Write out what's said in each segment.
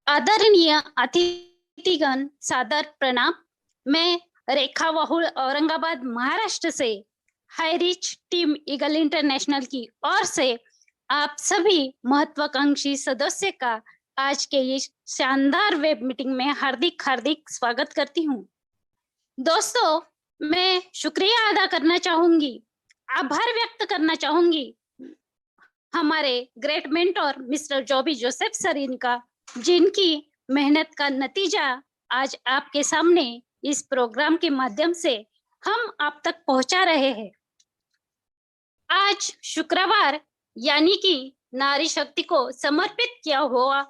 आदरणीय अतिथिगण, सादर प्रणाम। मैं रेखा वाहुल औरंगाबाद महाराष्ट्र से high rich team eagle international की ओर से आप सभी महत्वाकांक्षी सदस्य का आज के इस शानदार वेब मीटिंग में हार्दिक हार्दिक स्वागत करती हूँ। दोस्तों, मैं शुक्रिया अदा करना चाहूंगी, आभार व्यक्त करना चाहूंगी हमारे great mentor mister Joby Joseph sir इनका, जिनकी मेहनत का नतीजा आज आपके सामने इस प्रोग्राम के माध्यम से हम आप तक पहुंचा रहे हैं। आज शुक्रवार यानी कि नारी शक्ति को समर्पित किया हुआ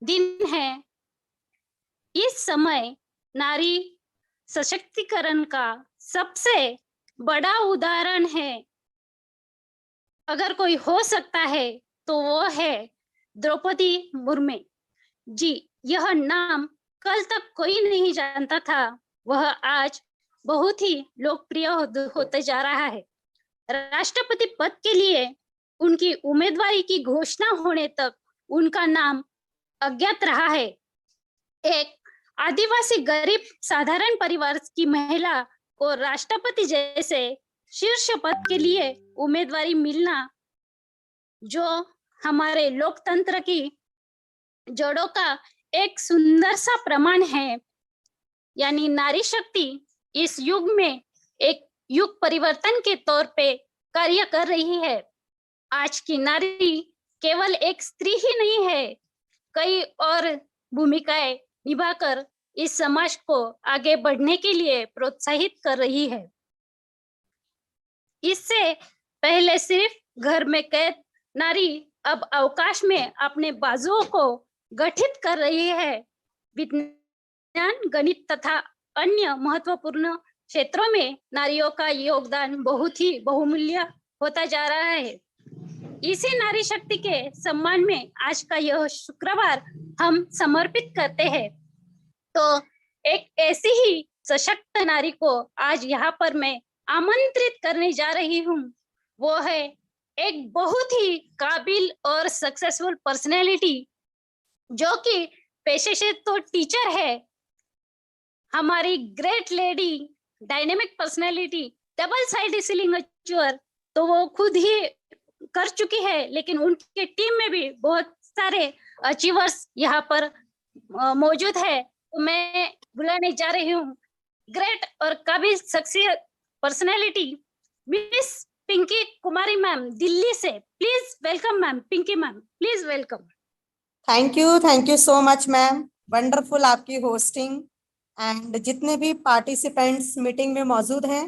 दिन है। इस समय नारी सशक्तिकरण का सबसे बड़ा उदाहरण है, अगर कोई हो सकता है तो वो है द्रौपदी मुर्मू जी। यह नाम कल तक कोई नहीं जानता था, वह आज बहुत ही लोकप्रिय होते जा रहा है। राष्ट्रपति पद के लिए उनकी उम्मीदवारी की घोषणा होने तक उनका नाम अज्ञात रहा है। एक आदिवासी गरीब साधारण परिवार की महिला को राष्ट्रपति जैसे शीर्ष पद के लिए उम्मीदवारी मिलना, जो हमारे लोकतंत्र की जड़ों का एक सुंदर सा प्रमाण है। यानी नारी शक्ति इस युग में एक युग परिवर्तन के तौर पे कार्य कर रही है। आज की नारी केवल एक स्त्री ही नहीं है, कई और भूमिकाएं निभाकर इस समाज को आगे बढ़ने के लिए प्रोत्साहित कर रही है। इससे पहले सिर्फ घर में कैद नारी अब अवकाश में अपने बाजुओं को गठित कर रही है। विज्ञान, गणित तथा अन्य महत्वपूर्ण क्षेत्रों में नारियों का योगदान बहुत ही बहुमूल्य होता जा रहा है। इसी नारी शक्ति के सम्मान में आज का यह शुक्रवार हम समर्पित करते हैं। तो एक ऐसी ही सशक्त नारी को आज यहाँ पर मैं आमंत्रित करने जा रही हूँ। वो है एक बहुत ही काबिल और सक्सेसफुल पर्सनैलिटी, जो कि पेशे से तो टीचर है। हमारी great lady, dynamic personality, double side ceiling achiever तो वो खुद ही कर चुकी है, लेकिन उनके टीम में भी बहुत सारे अचीवर्स यहाँ पर मौजूद है। तो मैं बुलाने जा रही हूँ ग्रेट और काबिल शख्सियत personality miss Pinky Kumari ma'am, Delhi से। Please welcome ma'am, Pinky ma'am, please welcome. Thank you so much ma'am, wonderful आपकी होस्टिंग। एंड जितने भी पार्टिसिपेंट्स मीटिंग में मौजूद हैं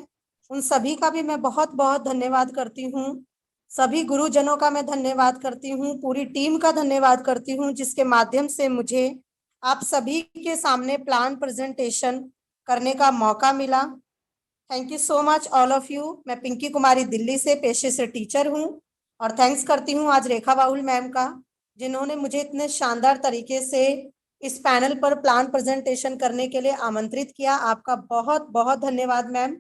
उन सभी का भी मैं बहुत बहुत धन्यवाद करती हूँ। सभी गुरुजनों का मैं धन्यवाद करती हूँ, पूरी टीम का धन्यवाद करती हूँ, जिसके माध्यम से मुझे आप सभी के सामने प्लान प्रेजेंटेशन करने का मौका मिला। Thank you so much all of you. मैं पिंकी कुमारी दिल्ली से पेशे से टीचर हूँ और थैंक्स करती हूँ आज रेखा वाहुल मैम का, जिन्होंने मुझे इतने शानदार तरीके से इस पैनल पर प्लान प्रेजेंटेशन करने के लिए आमंत्रित किया। आपका बहुत बहुत धन्यवाद मैम।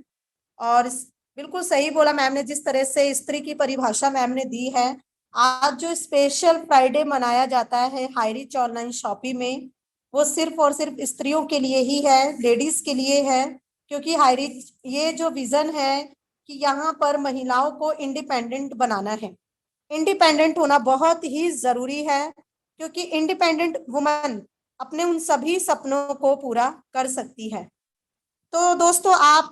और बिल्कुल सही बोला मैम ने, जिस तरह से स्त्री की परिभाषा मैम ने दी है। आज जो स्पेशल फ्राइडे मनाया जाता है हाई रिच ऑनलाइन शॉपिंग में, वो सिर्फ और सिर्फ स्त्रियों के लिए ही है, लेडीज के लिए है। क्योंकि हाई रिच ये जो विजन है कि यहाँ पर महिलाओं को इंडिपेंडेंट बनाना है। इंडिपेंडेंट होना बहुत ही जरूरी है, क्योंकि इंडिपेंडेंट वुमन अपने उन सभी सपनों को पूरा कर सकती है। तो दोस्तों, आप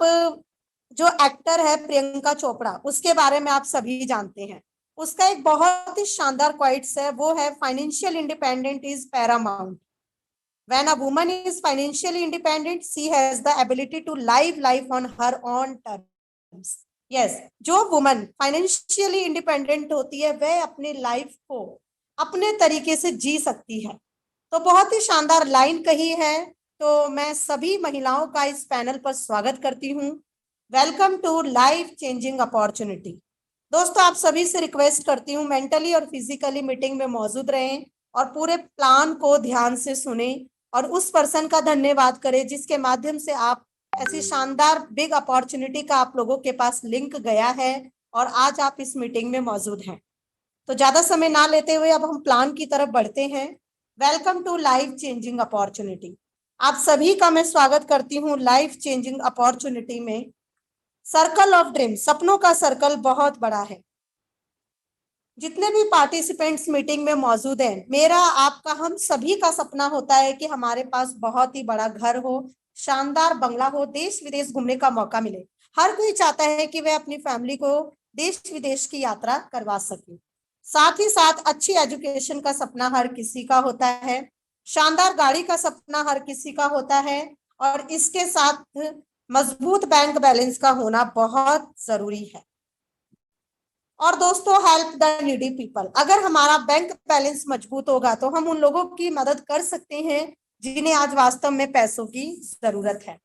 जो एक्टर है प्रियंका चोपड़ा, उसके बारे में आप सभी जानते हैं। उसका एक बहुत ही शानदार क्वाइट्स है, वो है financial independent is Paramount. When a woman is financially independent, she has the ability to live life on her own terms. Yes, जो वुमन फाइनेंशियली इंडिपेंडेंट होती है वह अपनी लाइफ को अपने तरीके से जी सकती है। तो बहुत ही शानदार लाइन कही है। तो मैं सभी महिलाओं का इस पैनल पर स्वागत करती हूँ। Welcome to life changing opportunity. दोस्तों, आप सभी से रिक्वेस्ट करती हूँ मेंटली और फिजिकली मीटिंग में मौजूद रहें और पूरे प्लान को ध्यान से सुने और उस पर्सन का धन्यवाद करें जिसके माध्यम से आप ऐसी शानदार बिग अपॉर्चुनिटी का आप लोगों के पास लिंक गया है और आज आप इस मीटिंग में मौजूद हैं। तो ज्यादा समय ना लेते हुए अब हम प्लान की तरफ बढ़ते हैं। Welcome to life changing opportunity. आप सभी का मैं स्वागत करती हूँ लाइफ चेंजिंग अपॉर्चुनिटी में। सर्कल ऑफ ड्रीम, सपनों का सर्कल बहुत बड़ा है। जितने भी पार्टिसिपेंट्स मीटिंग में मौजूद हैं, मेरा आपका हम सभी का सपना होता है कि हमारे पास बहुत ही बड़ा घर हो, शानदार बंगला हो, देश विदेश घूमने का मौका मिले। हर कोई चाहता है कि वह अपनी फैमिली को देश विदेश की यात्रा करवा सके। साथ ही साथ अच्छी एजुकेशन का सपना हर किसी का होता है, शानदार गाड़ी का सपना हर किसी का होता है, और इसके साथ मजबूत बैंक बैलेंस का होना बहुत जरूरी है। और दोस्तों, हेल्प द नीडी पीपल, अगर हमारा बैंक बैलेंस मजबूत होगा तो हम उन लोगों की मदद कर सकते हैं जिन्हें आज वास्तव में पैसों की जरूरत है।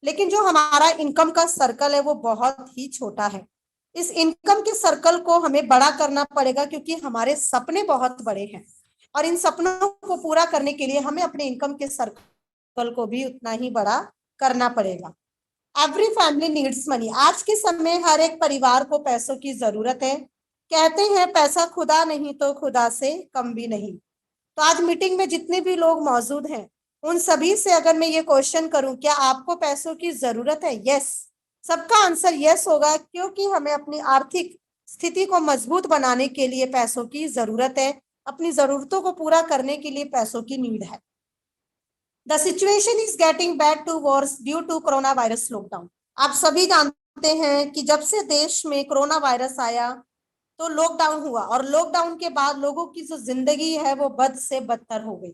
लेकिन जो हमारा इनकम का सर्कल है वो बहुत ही छोटा है। इस इनकम के सर्कल को हमें बड़ा करना पड़ेगा, क्योंकि हमारे सपने बहुत बड़े हैं और इन सपनों को पूरा करने के लिए हमें अपने इनकम के सर्कल को भी उतना ही बड़ा करना पड़ेगा। एवरी फैमिली नीड्स मनी, आज के समय हर एक परिवार को पैसों की जरूरत है। कहते हैं पैसा खुदा नहीं तो खुदा से कम भी नहीं। तो आज मीटिंग में जितने भी लोग मौजूद हैं उन सभी से अगर मैं ये क्वेश्चन करूं, क्या आपको पैसों की जरूरत है? यस, सबका आंसर यस होगा, क्योंकि हमें अपनी आर्थिक स्थिति को मजबूत बनाने के लिए पैसों की जरूरत है। अपनी जरूरतों को पूरा करने के लिए पैसों की नीड है। The situation is getting bad to worse due to corona virus lockdown. आप सभी जानते हैं कि जब से देश में कोरोना वायरस आया तो लॉकडाउन हुआ, और लॉकडाउन के बाद लोगों की जो जिंदगी है वो बद से बदतर हो गई,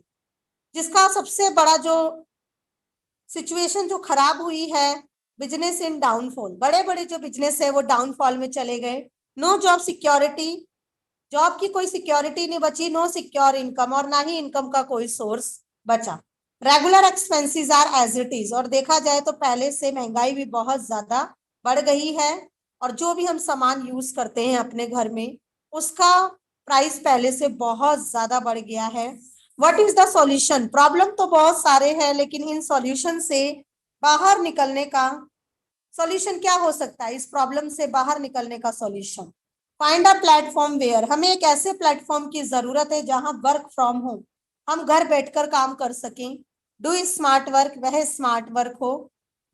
जिसका सबसे बड़ा जो सिचुएशन जो खराब हुई है, बिजनेस इन डाउनफॉल। बड़े बड़े जो बिजनेस है वो डाउनफॉल में चले गए। नो जॉब सिक्योरिटी, जॉब की कोई सिक्योरिटी नहीं बची, नो सिक्योर इनकम, और ना ही इनकम का कोई सोर्स बचा। Regular expenses are as it is, और देखा जाए तो पहले से महंगाई भी बहुत ज्यादा बढ़ गई है, और जो भी हम सामान यूज करते हैं अपने घर में उसका प्राइस पहले से बहुत ज्यादा बढ़ गया है। What is the solution? Problem तो बहुत सारे हैं, लेकिन इन सॉल्यूशन से बाहर निकलने का सॉल्यूशन क्या हो सकता है? इस प्रॉब्लम से बाहर निकलने का solution, find a platform where, हमें एक ऐसे प्लेटफॉर्म की जरूरत है जहां वर्क फ्रॉम होम, हम घर बैठकर काम कर सकें। डू स्मार्ट वर्क, वह स्मार्ट वर्क हो।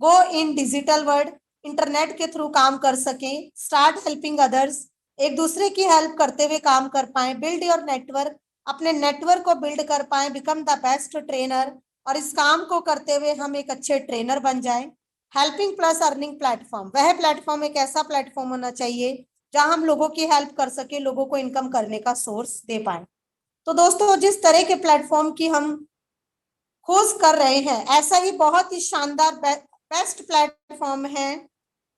गो इन डिजिटल वर्ल्ड, इंटरनेट के थ्रू काम कर सकें। स्टार्ट हेल्पिंग अदर्स, एक दूसरे की हेल्प करते हुए काम कर पाए। बिल्ड योर नेटवर्क, अपने नेटवर्क को बिल्ड कर पाए। बिकम द बेस्ट ट्रेनर, और इस काम को करते हुए हम एक अच्छे ट्रेनर बन जाए। हेल्पिंग प्लस अर्निंग प्लेटफॉर्म, वह प्लेटफॉर्म एक ऐसा प्लेटफॉर्म होना चाहिए जहां हम लोगों की हेल्प कर सके, लोगों को इनकम करने का सोर्स दे पाए। तो दोस्तों, जिस तरह के प्लेटफॉर्म की हम खोज कर रहे हैं, ऐसा ही बहुत ही शानदार बेस्ट प्लेटफॉर्म है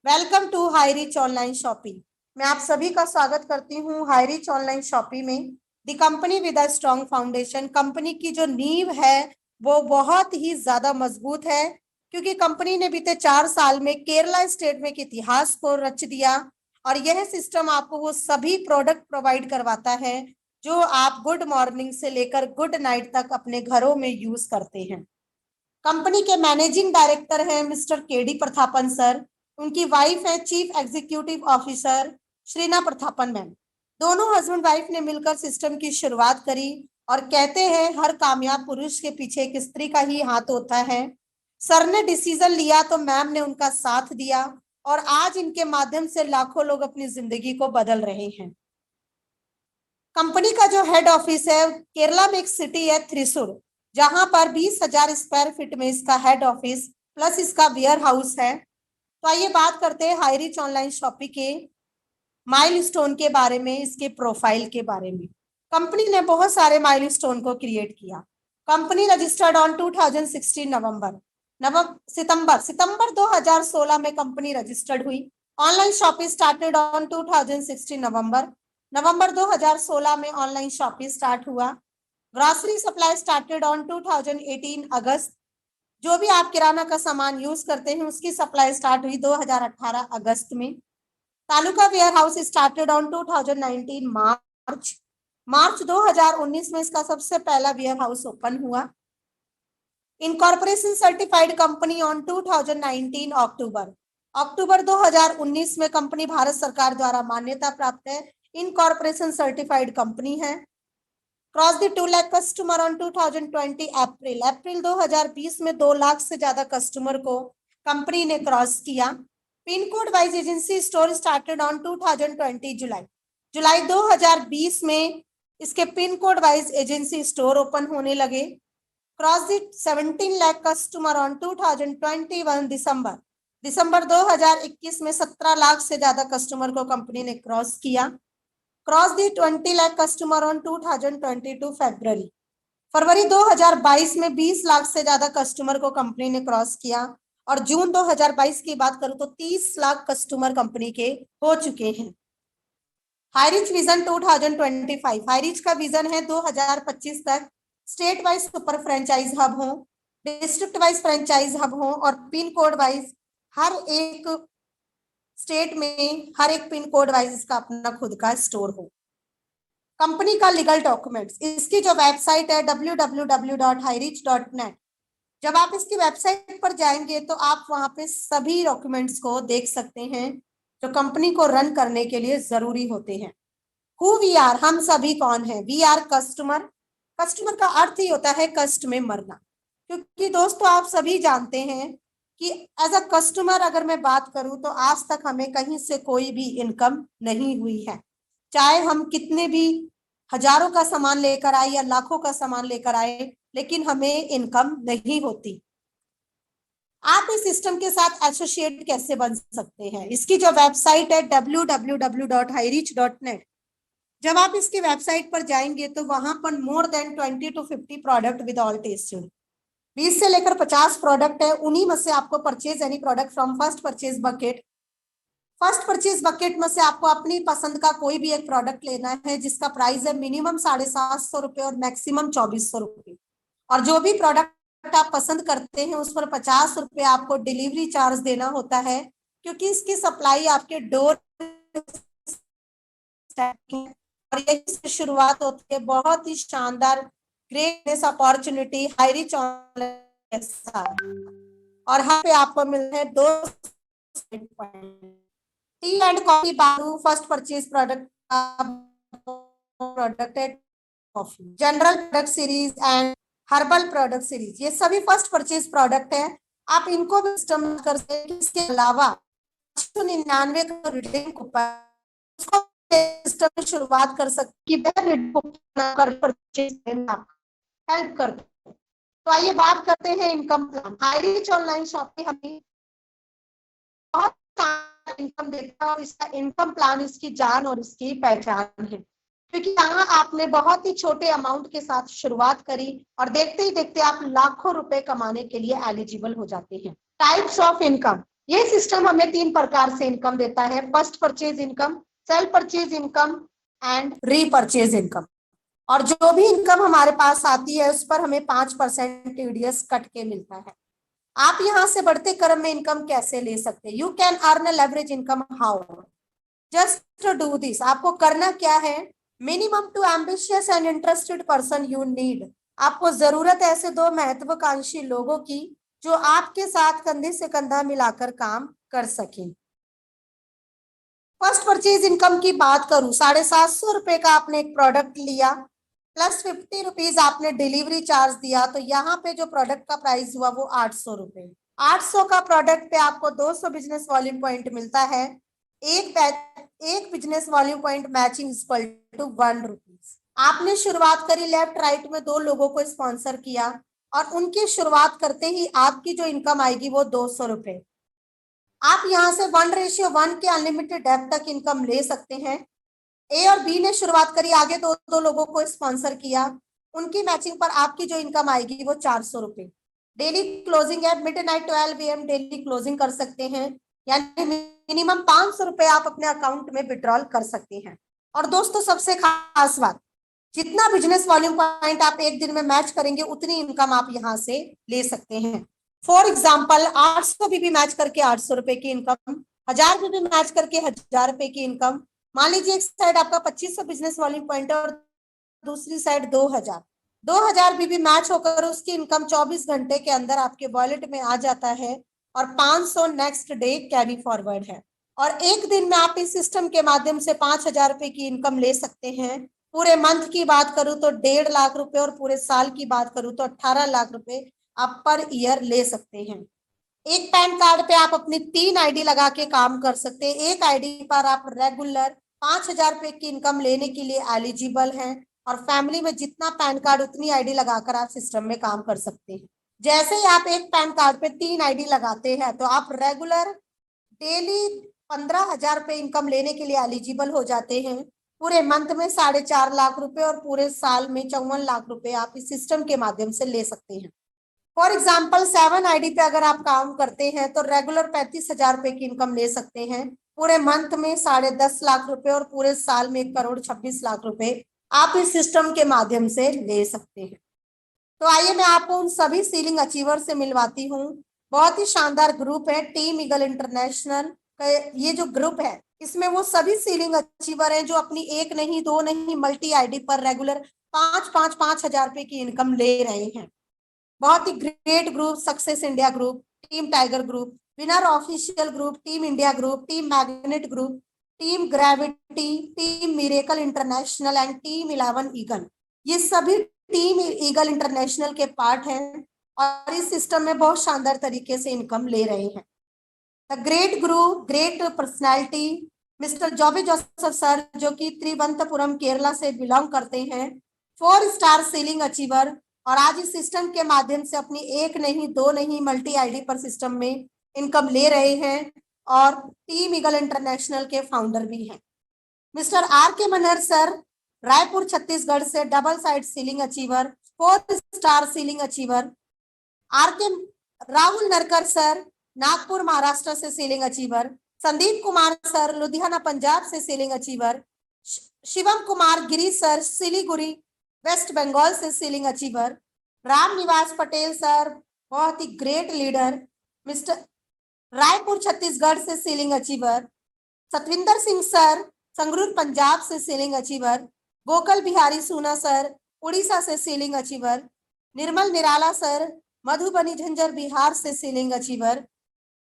welcome to high rich online shopping. मैं आप सभी का स्वागत करती हूँ हाई रिच ऑनलाइन शॉपिंग में। The company with a strong foundation, company की जो नींव है वो बहुत ही ज्यादा मजबूत है, क्योंकि कंपनी ने बीते 4 साल में केरला स्टेट में इतिहास को रच दिया, और यह सिस्टम आपको वो सभी प्रोडक्ट प्रोवाइड करवाता है जो आप गुड मॉर्निंग से लेकर गुड नाइट तक अपने घरों में यूज करते हैं। कंपनी के मैनेजिंग डायरेक्टर हैं मिस्टर केडी प्रथापन सर, उनकी वाइफ है chief executive officer Sreena Prathapan ma'am. दोनों हस्बैंड वाइफ ने मिलकर सिस्टम की शुरुआत करी, और कहते हैं हर कामयाब पुरुष के पीछे एक स्त्री का ही हाथ होता है। सर ने डिसीजन लिया तो मैम ने उनका साथ दिया, और आज इनके माध्यम से लाखों लोग अपनी जिंदगी को बदल रहे हैं। कंपनी का जो हेड ऑफिस है केरला में एक सिटी है थ्रिसुर, जहां पर 20,000 स्क्वायर फीट में इसका हेड ऑफिस प्लस इसका वेयर हाउस है। तो आइए बात करते हैं हाई रिच ऑनलाइन शॉपिंग के माइलस्टोन के बारे में, इसके प्रोफाइल के बारे में। कंपनी ने बहुत सारे माइलस्टोन को क्रिएट किया। कंपनी रजिस्टर्ड ऑन 2016 सितंबर 2016 में कंपनी रजिस्टर्ड हुई। ऑनलाइन शॉपिंग स्टार्टेड ऑन 2016 नवंबर 2016 में ऑनलाइन शॉपिंग स्टार्ट हुआ। ग्रॉसरी सप्लाई स्टार्टेड ऑन 2018 अगस्त, जो भी आप किराना का सामान यूज करते हैं उसकी सप्लाई स्टार्ट हुई 2018 अगस्त में। Taluka warehouse started on 2019 March 2019 में इसका सबसे पहला वेयर हाउस ओपन हुआ। Incorporation certified company on 2019 October 2019 में कंपनी भारत सरकार द्वारा मान्यता प्राप्त है, इनकॉर्पोरेशन सर्टिफाइड कंपनी है। Cross the 2 lakh customer on 2020 April 2020 में 2 लाख से ज्यादा कस्टमर को कंपनी ने क्रॉस किया। Pin code wise agency store started on 2020 जुलाई 2020 में इसके pin code wise agency store open होने लगे। Cross the 17 lakh customer on 2021 दिसंबर 2021 में 17 लाख से ज्यादा कस्टमर को कंपनी ने क्रॉस किया। Cross the 20 lakh customer on 2022 फरवरी 2022 में 20 लाख से ज्यादा कस्टमर को कंपनी ने क्रॉस किया। और जून 2022 की बात करूं तो 30 लाख कस्टमर कंपनी के हो चुके हैं। हाईरिच विजन 2025, हाईरिच का विजन है 2025 तक state wise super franchise hub हो, डिस्ट्रिक्ट वाइज फ्रेंचाइज हब हो और पिन कोड वाइज हर एक स्टेट में हर एक पिन कोड वाइज इसका अपना खुद का स्टोर हो। कंपनी का लीगल डॉक्यूमेंट्स, इसकी जो वेबसाइट है www.hirich.net, जब आप इसकी वेबसाइट पर जाएंगे तो आप वहां पे सभी डॉक्यूमेंट्स को देख सकते हैं जो कंपनी को रन करने के लिए जरूरी होते हैं। हु वी आर, हम सभी कौन है? We our customer. कस्टमर का अर्थ ही होता है कष्ट में मरना, क्योंकि दोस्तों आप सभी जानते हैं कि एज अ कस्टमर अगर मैं बात करूं तो आज तक हमें कहीं से कोई भी इनकम नहीं हुई है। चाहे हम कितने भी हजारों का सामान लेकर आए या लाखों का सामान लेकर आए, लेकिन हमें इनकम नहीं होती। आप इस सिस्टम के साथ एसोसिएट कैसे बन सकते हैं? इसकी जो वेबसाइट है www.hirich.net, जब आप इसकी वेबसाइट पर जाएंगे तो वहां पर more than 20 to 50 product with all tested, 20 से लेकर 50 प्रोडक्ट है। उन्हीं में से आपको purchase any product from first purchase bucket में से आपको अपनी पसंद का कोई भी एक प्रोडक्ट लेना है जिसका प्राइस है मिनिमम 750 रुपए और मैक्सिमम 2400 रुपए। और जो भी प्रोडक्ट आप पसंद करते हैं उस पर 50 रुपए आपको डिलीवरी चार्ज देना होता है, क्योंकि इसकी सप्लाई आपके डोर और यही से शुरुआत होती है बहुत ही शानदार ग्रेट अपॉर्चुनिटी हाईरिच ऑनलाइन। और यहाँ पे आपको मिल रहे हैं 2 टी एंड कॉफी बारू फर्स्ट परचेज प्रोडक्ट है coffee, general product series and herbal product series, ये सभी फर्स्ट परचेज प्रोडक्ट है। आप इनको भी सिस्टम कर सकते हैं। इसके अलावा 199 का रिडीम कूपन सिस्टम में शुरुआत कर सकते हेल्प करते। तो आइए बात करते हैं income plan. Highrich online shopping हमें बहुत इनकम देता है और इसका इनकम प्लान इसकी जान और इसकी पहचान है, क्योंकि यहाँ आपने बहुत ही छोटे अमाउंट के साथ शुरुआत करी और देखते ही देखते आप लाखों रुपए कमाने के लिए एलिजिबल हो जाते हैं। टाइप्स ऑफ इनकम, ये सिस्टम हमें 3 प्रकार से इनकम देता है, first purchase income, self purchase income and repurchase income. और जो भी इनकम हमारे पास आती है उस पर हमें 5% टीडीएस कट के मिलता है। आप यहाँ से बढ़ते क्रम में इनकम कैसे ले सकते हैं? You can earn leverage income how, just to do this आपको करना क्या है? Minimum two ambitious and interested person you need, आपको जरूरत है ऐसे 2 महत्वाकांक्षी लोगों की जो आपके साथ कंधे से कंधा मिलाकर काम कर सकें। फर्स्ट परचेज इनकम की बात करूं, 750 रुपए का आपने एक प्रोडक्ट लिया प्लस 50 रुपीज आपने डिलीवरी चार्ज दिया, तो यहाँ पे जो प्रोडक्ट का प्राइस हुआ वो 800 रुपए। 800 का प्रोडक्ट पे आपको 200 बिजनेस वॉल्यूम पॉइंट मिलता है। एक business volume point matching equal to 1 rupees. आपने शुरुआत करी, लेफ्ट राइट में 2 लोगों को स्पॉन्सर किया और उनकी शुरुआत करते ही आपकी जो इनकम आएगी वो 200 रुपए। आप यहाँ से 1:1 के अनलिमिटेड डेप्थ तक इनकम ले सकते हैं। ए और बी ने शुरुआत करी, आगे 2 लोगों को स्पॉन्सर किया, उनकी मैचिंग पर आपकी जो इनकम आएगी वो 400 रुपए। डेली क्लोजिंग है, मिडनाइट 12 AM डेली क्लोजिंग कर सकते हैं, यानी मिनिमम 500 रुपए आप अपने अकाउंट में विड्रॉल कर सकते हैं। और दोस्तों सबसे खास बात, जितना बिजनेस वॉल्यूम पॉइंट आप एक दिन में मैच करेंगे उतनी इनकम आप यहाँ से ले सकते हैं। फॉर एग्जाम्पल 800 भी मैच करके 800 रुपए की इनकम, 1000 भी मैच करके 1000 रुपए की इनकम। मान लीजिए एक साइड आपका 2500 बिजनेस वॉल्यूम पॉइंट है और दूसरी साइड 2000 भी मैच होकर उसकी इनकम 24 घंटे के अंदर आपके वॉलेट में आ जाता है और 500 नेक्स्ट डे कैरी फॉरवर्ड है। और एक दिन में आप इस सिस्टम के माध्यम से 5000 रुपए की इनकम ले सकते हैं, पूरे मंथ की बात करूं तो 1.5 लाख रुपए और पूरे साल की बात करूं तो 18 लाख रुपए आप पर ईयर ले सकते हैं। एक पैन कार्ड पे आप अपनी 3 आईडी लगा के काम कर सकते हैं। एक आईडी पर आप रेगुलर 5,000 रुपए की इनकम लेने के लिए एलिजिबल हैं और फैमिली में जितना पैन कार्ड उतनी आईडी लगाकर आप सिस्टम में काम कर सकते हैं। जैसे ही आप एक पैन कार्ड पे 3 आईडी लगाते हैं तो आप रेगुलर डेली 15,000 रुपए इनकम लेने के लिए एलिजिबल हो जाते हैं। पूरे मंथ में 4.5 लाख रुपए और पूरे साल में 54 लाख रुपए आप इस सिस्टम के माध्यम से ले सकते हैं। फॉर एग्जाम्पल 7 आईडी पे अगर आप काम करते हैं तो रेगुलर 35,000 रुपए की इनकम ले सकते हैं। पूरे मंथ में 10.5 लाख रुपए और पूरे साल में 1,26 लाख रुपए आप इस सिस्टम के माध्यम से ले सकते हैं। तो आइए मैं आपको उन सभी सीलिंग अचीवर से मिलवाती हूँ। बहुत ही शानदार ग्रुप है टीम ईगल इंटरनेशनल का। ये जो ग्रुप है इसमें वो सभी सीलिंग अचीवर हैं जो अपनी 1 नहीं 2 नहीं मल्टी आईडी पर रेगुलर 5,000 रुपए की इनकम ले रहे हैं। बहुत ही great group, success India group, team tiger group, winner official group, team India group, team magnet group, team gravity, team miracle international and team 11 eagle, ये सभी टीम ईगल इंटरनेशनल के पार्ट हैं और इस सिस्टम में बहुत शानदार तरीके से इनकम ले रहे हैं। The great group, great personality mister Joby Joseph sir, जो कि त्रिवंतपुरम केरला से बिलोंग करते हैं, 4 स्टार सीलिंग अचीवर और आज इस सिस्टम के माध्यम से अपनी 1 नहीं 2 नहीं मल्टी आईडी पर सिस्टम में इनकम ले रहे हैं और टीम ईगल इंटरनेशनल के फाउंडर भी हैं। मिस्टर आर के मनहर सर, रायपुर छत्तीसगढ़ से double side ceiling achiever, 4 star ceiling achiever. R K Rahul Narkar sir, Nagpur Maharashtra से ceiling achiever. Sandeep Kumar sir, Ludhiana Punjab से ceiling achiever. Shivam Kumar Giri sir, Siliguri west Bengal से ceiling achiever. Ram Niwas Patel sir, बहुत ही great leader, mister Raipur Chhattisgarh से ceiling achiever. Satwinder Singh sir, Sangrur Punjab से ceiling achiever. Gokal Bihari Suna sir, Orissa से सीलिंग अचीवर। निर्मल Nirala sir, Madhubani Jhanjhar Bihar से ceiling achiever.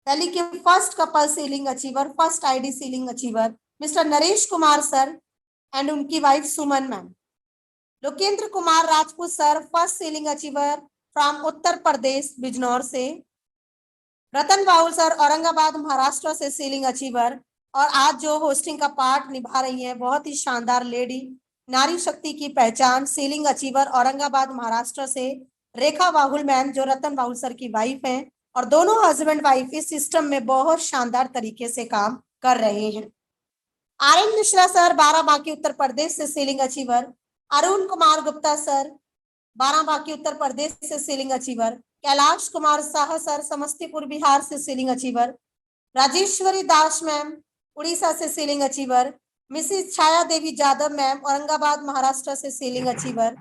Delhi के first couple ceiling achiever, first ID ceiling achiever mister Naresh Kumar sir and उनकी wife Suman ma'am. Lokendra Kumar Rajput sir, first ceiling achiever from Uttar Pradesh Bijnor से। Ratan Baul sir, Aurangabad Maharashtra से ceiling achiever और आज जो होस्टिंग का पार्ट निभा रही है बहुत ही शानदार लेडी, नारी शक्ति की पहचान, सीलिंग अचीवर औरंगाबाद महाराष्ट्र से रेखा बाहुल मैम, जो रतन बाहुल सर की वाइफ हैं और दोनों हस्बैंड वाइफ इस सिस्टम में बहुत शानदार तरीके से काम कर रहे हैं। आर.एन. मिश्रा सर, बाराबांकी उत्तर प्रदेश से ceiling achiever. Arun Kumar Gupta sir, Barabanki Uttar Pradesh से ceiling achiever. Kailash Kumar Sah sir, Samastipur Bihar से ceiling achiever. Rajeshwari Das ma'am, Orissa से ceiling achiever. Mrs Chhaya Devi Yadav ma'am, Aurangabad Maharashtra से ceiling achiever.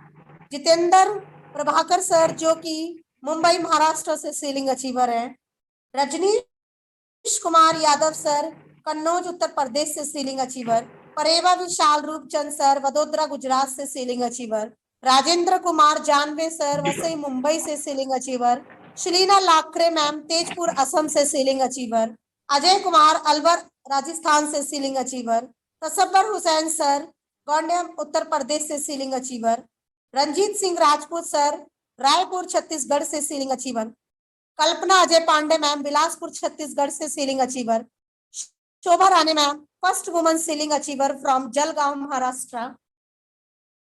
Jitendra Prabhakar sir, जो कि मुंबई महाराष्ट्र से सीलिंग अचीवर है। रजनीश कुमार यादव सर, कन्नौज उत्तर प्रदेश से सीलिंग अचीवर। परेवा विशाल रूपचंद सर, वडोदरा गुजरात से सीलिंग अचीवर। राजेंद्र कुमार जानवे सर, वसई मुंबई से ceiling achiever. Shalina Lakre ma'am, Tezpur Assam से सीलिंग अचीवर। अजय कुमार, अलवर राजस्थान से ceiling achiever. Tasabbar Hussain sir, Gondia Uttar Pradesh से ceiling achiever. Ranjit Singh Rajput sir, Raipur Chhattisgarh से ceiling achiever. Kalpana Ajay Pandey ma'am, Bilaspur Chhattisgarh से ceiling achiever. Shobha Rani ma'am, first woman ceiling achiever from Jalgaon Maharashtra.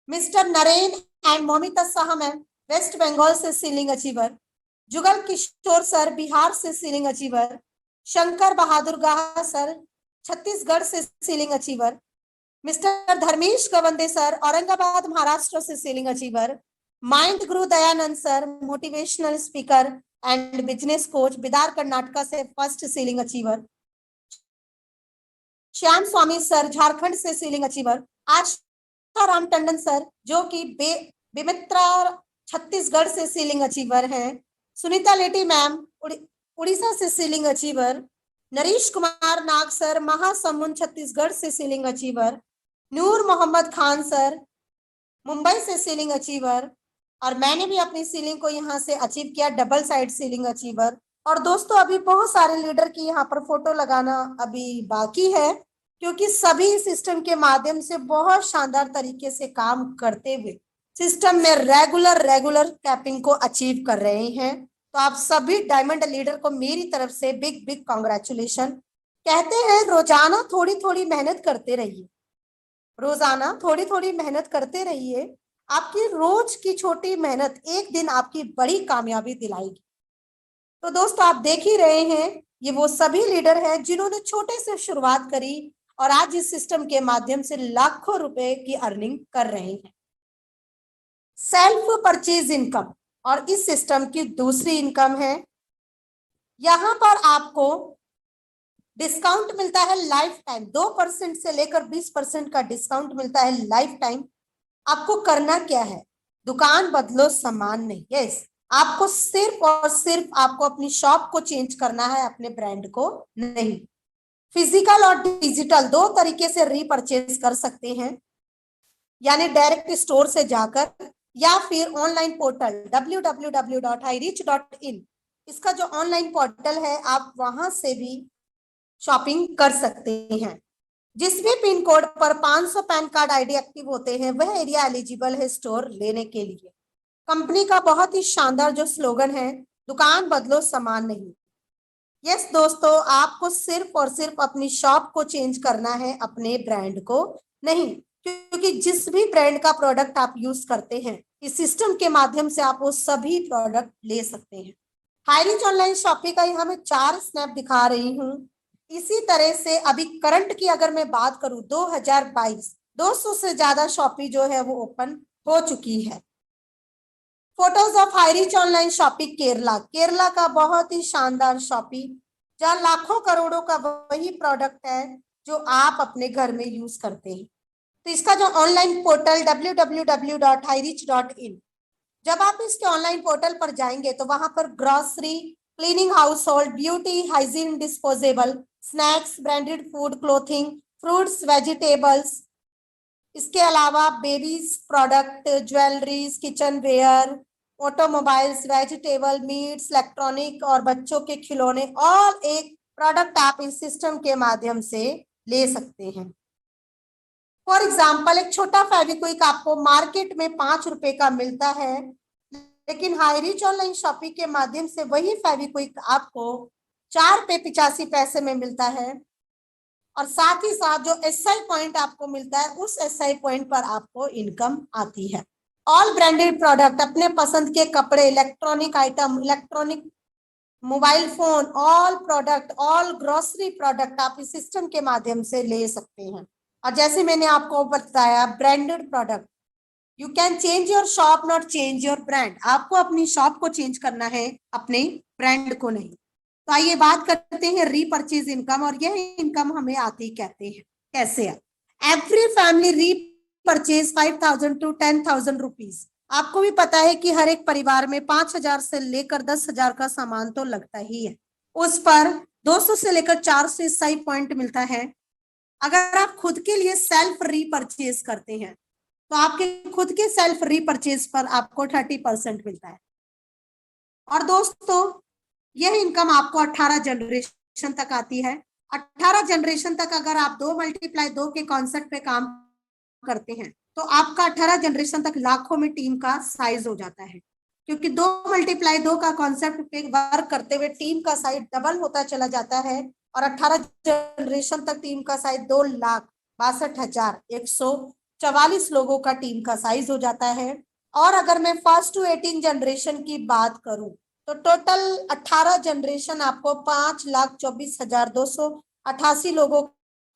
Mister Naren and Momita Saha ma'am, west Bengal से ceiling achiever. Jugal Kishore sir, Bihar से ceiling achiever. Shankar Bahadur Gaha sir, Chhattisgarh से ceiling achiever. Mister Dharmesh Gawande sir, Aurangabad Maharashtra से ceiling achiever. Mind guru Dayanand sir, motivational speaker and business coach, Bidar Karnataka से first ceiling achiever. Shyam Swami sir, Jharkhand से ceiling achiever. Asha Ram Tandon sir, जो कि बेमित्रा छत्तीसगढ़ से ceiling achiever हैं। सुनीता लेटी मैम, उड़ीसा से सीलिंग अचीवर। नरेश कुमार नाग सर, महासमुंद छत्तीसगढ़ से सीलिंग अचीवर। नूर मोहम्मद खान सर, मुंबई से सीलिंग अचीवर और मैंने भी अपनी सीलिंग को यहाँ से अचीव किया, डबल साइड सीलिंग अचीवर। और दोस्तों अभी बहुत सारे लीडर की यहाँ पर फोटो लगाना अभी बाकी है, क्योंकि सभी सिस्टम के माध्यम से बहुत शानदार तरीके से काम करते हुए सिस्टम में रेगुलर कैपिंग को अचीव कर रहे हैं। तो आप सभी डायमंड लीडर को मेरी तरफ से बिग बिग कॉन्ग्रेचुलेशन। कहते हैं रोजाना थोड़ी थोड़ी मेहनत करते रहिए, रोजाना थोड़ी थोड़ी मेहनत करते रहिए। आपकी रोज की छोटी मेहनत एक दिन आपकी बड़ी कामयाबी दिलाएगी। तो दोस्तों आप देख ही रहे हैं, ये वो सभी लीडर हैं जिन्होंने छोटे से शुरुआत करी और आज इस सिस्टम के माध्यम से लाखों रुपए की अर्निंग कर रहे हैं। सेल्फ परचेज इनकम और इस सिस्टम की दूसरी इनकम है, यहां पर आपको डिस्काउंट मिलता है लाइफ टाइम। 2% से लेकर 20% का डिस्काउंट मिलता है लाइफ टाइम। आपको करना क्या है, दुकान बदलो सामान नहीं। यस, आपको सिर्फ और सिर्फ आपको अपनी शॉप को चेंज करना है, अपने ब्रांड को नहीं। फिजिकल और डिजिटल दो तरीके से रीपरचेज कर सकते हैं, यानी डायरेक्ट स्टोर से जाकर या फिर ऑनलाइन पोर्टल www.hireach.in, इसका जो ऑनलाइन पोर्टल है आप वहां से भी शॉपिंग कर सकते हैं। जिस भी पिन कोड पर 500 पैन कार्ड आईडी एक्टिव होते हैं वह एरिया एलिजिबल है स्टोर लेने के लिए। कंपनी का बहुत ही शानदार जो स्लोगन है, दुकान बदलो सामान नहीं। यस दोस्तों, आपको सिर्फ और सिर्फ अपनी शॉप को चेंज करना है, अपने ब्रांड को नहीं। क्योंकि जिस भी ब्रांड का प्रोडक्ट आप यूज करते हैं इस सिस्टम के माध्यम से आप वो सभी प्रोडक्ट ले सकते हैं। हाईरीच ऑनलाइन शॉपिंग का यहाँ मैं 4 स्नैप दिखा रही हूँ। इसी तरह से अभी करंट की अगर मैं बात करूं 2022, 200 से ज्यादा शॉपी जो है वो ओपन हो चुकी है। Photos of Highrich online shopping Kerala, Kerala का बहुत ही शानदार शॉपिंग जहाँ लाखों करोड़ों का वही प्रोडक्ट है जो आप अपने घर में यूज करते हैं। तो इसका जो ऑनलाइन पोर्टल www.hireach.in, जब आप इसके ऑनलाइन पोर्टल पर जाएंगे तो वहां पर grocery, cleaning household, beauty, hygiene, disposable, snacks, branded food, clothing, fruits, vegetables, इसके अलावा babies product, jewelleries, kitchenware, automobiles, vegetable, meats, electronic और बच्चों के खिलौने, और एक प्रोडक्ट आप इस सिस्टम के माध्यम से ले सकते हैं। फॉर एग्जाम्पल, एक छोटा फेविक्विक आपको मार्केट में 5 रुपए का मिलता है, लेकिन हाईरीच ऑनलाइन शॉपिंग के माध्यम से वही फेविक्विक आपको 4 रुपए 85 पैसे में मिलता है। और साथ ही साथ जो एसआई पॉइंट आपको मिलता है उस एसआई पॉइंट पर आपको इनकम आती है। ऑल ब्रांडेड प्रोडक्ट, अपने पसंद के कपड़े, electronic item, electronic mobile phone, all product, all grocery product आप इस सिस्टम के माध्यम से ले सकते हैं। और जैसे मैंने आपको बताया, branded product, you can change your shop not change your brand. आपको अपनी शॉप को चेंज करना है, अपने ब्रांड को नहीं। तो आइए बात करते हैं रीपरचेज इनकम, और यह इनकम हमें आती कहते हैं कैसे है। Every family repurchase 5,000 to 10,000 rupees. आपको भी पता है कि हर एक परिवार में 5,000 से लेकर 10,000 का सामान तो लगता ही है, उस पर 200 से लेकर 400 एसआई पॉइंट मिलता है। अगर आप खुद के लिए सेल्फ रीपरचेज करते हैं तो आपके खुद के सेल्फ रीपरचेज पर आपको 30% मिलता है। और दोस्तों यह इनकम आपको 18 जनरेशन तक आती है। 18 जनरेशन तक अगर आप 2 × 2 के कॉन्सेप्ट पे काम करते हैं तो आपका 18 जनरेशन तक लाखों में टीम का साइज हो जाता है, क्योंकि 2 × 2 का कॉन्सेप्ट पे वर्क करते हुए टीम का साइज डबल होता चला जाता है। और 18 जनरेशन तक टीम का साइज 2,62,144 लोगों का टीम का साइज हो जाता है। और अगर मैं फर्स्ट टू 18 जनरेशन की बात करूं तो टोटल 18 जनरेशन आपको 5,24,288 लोगों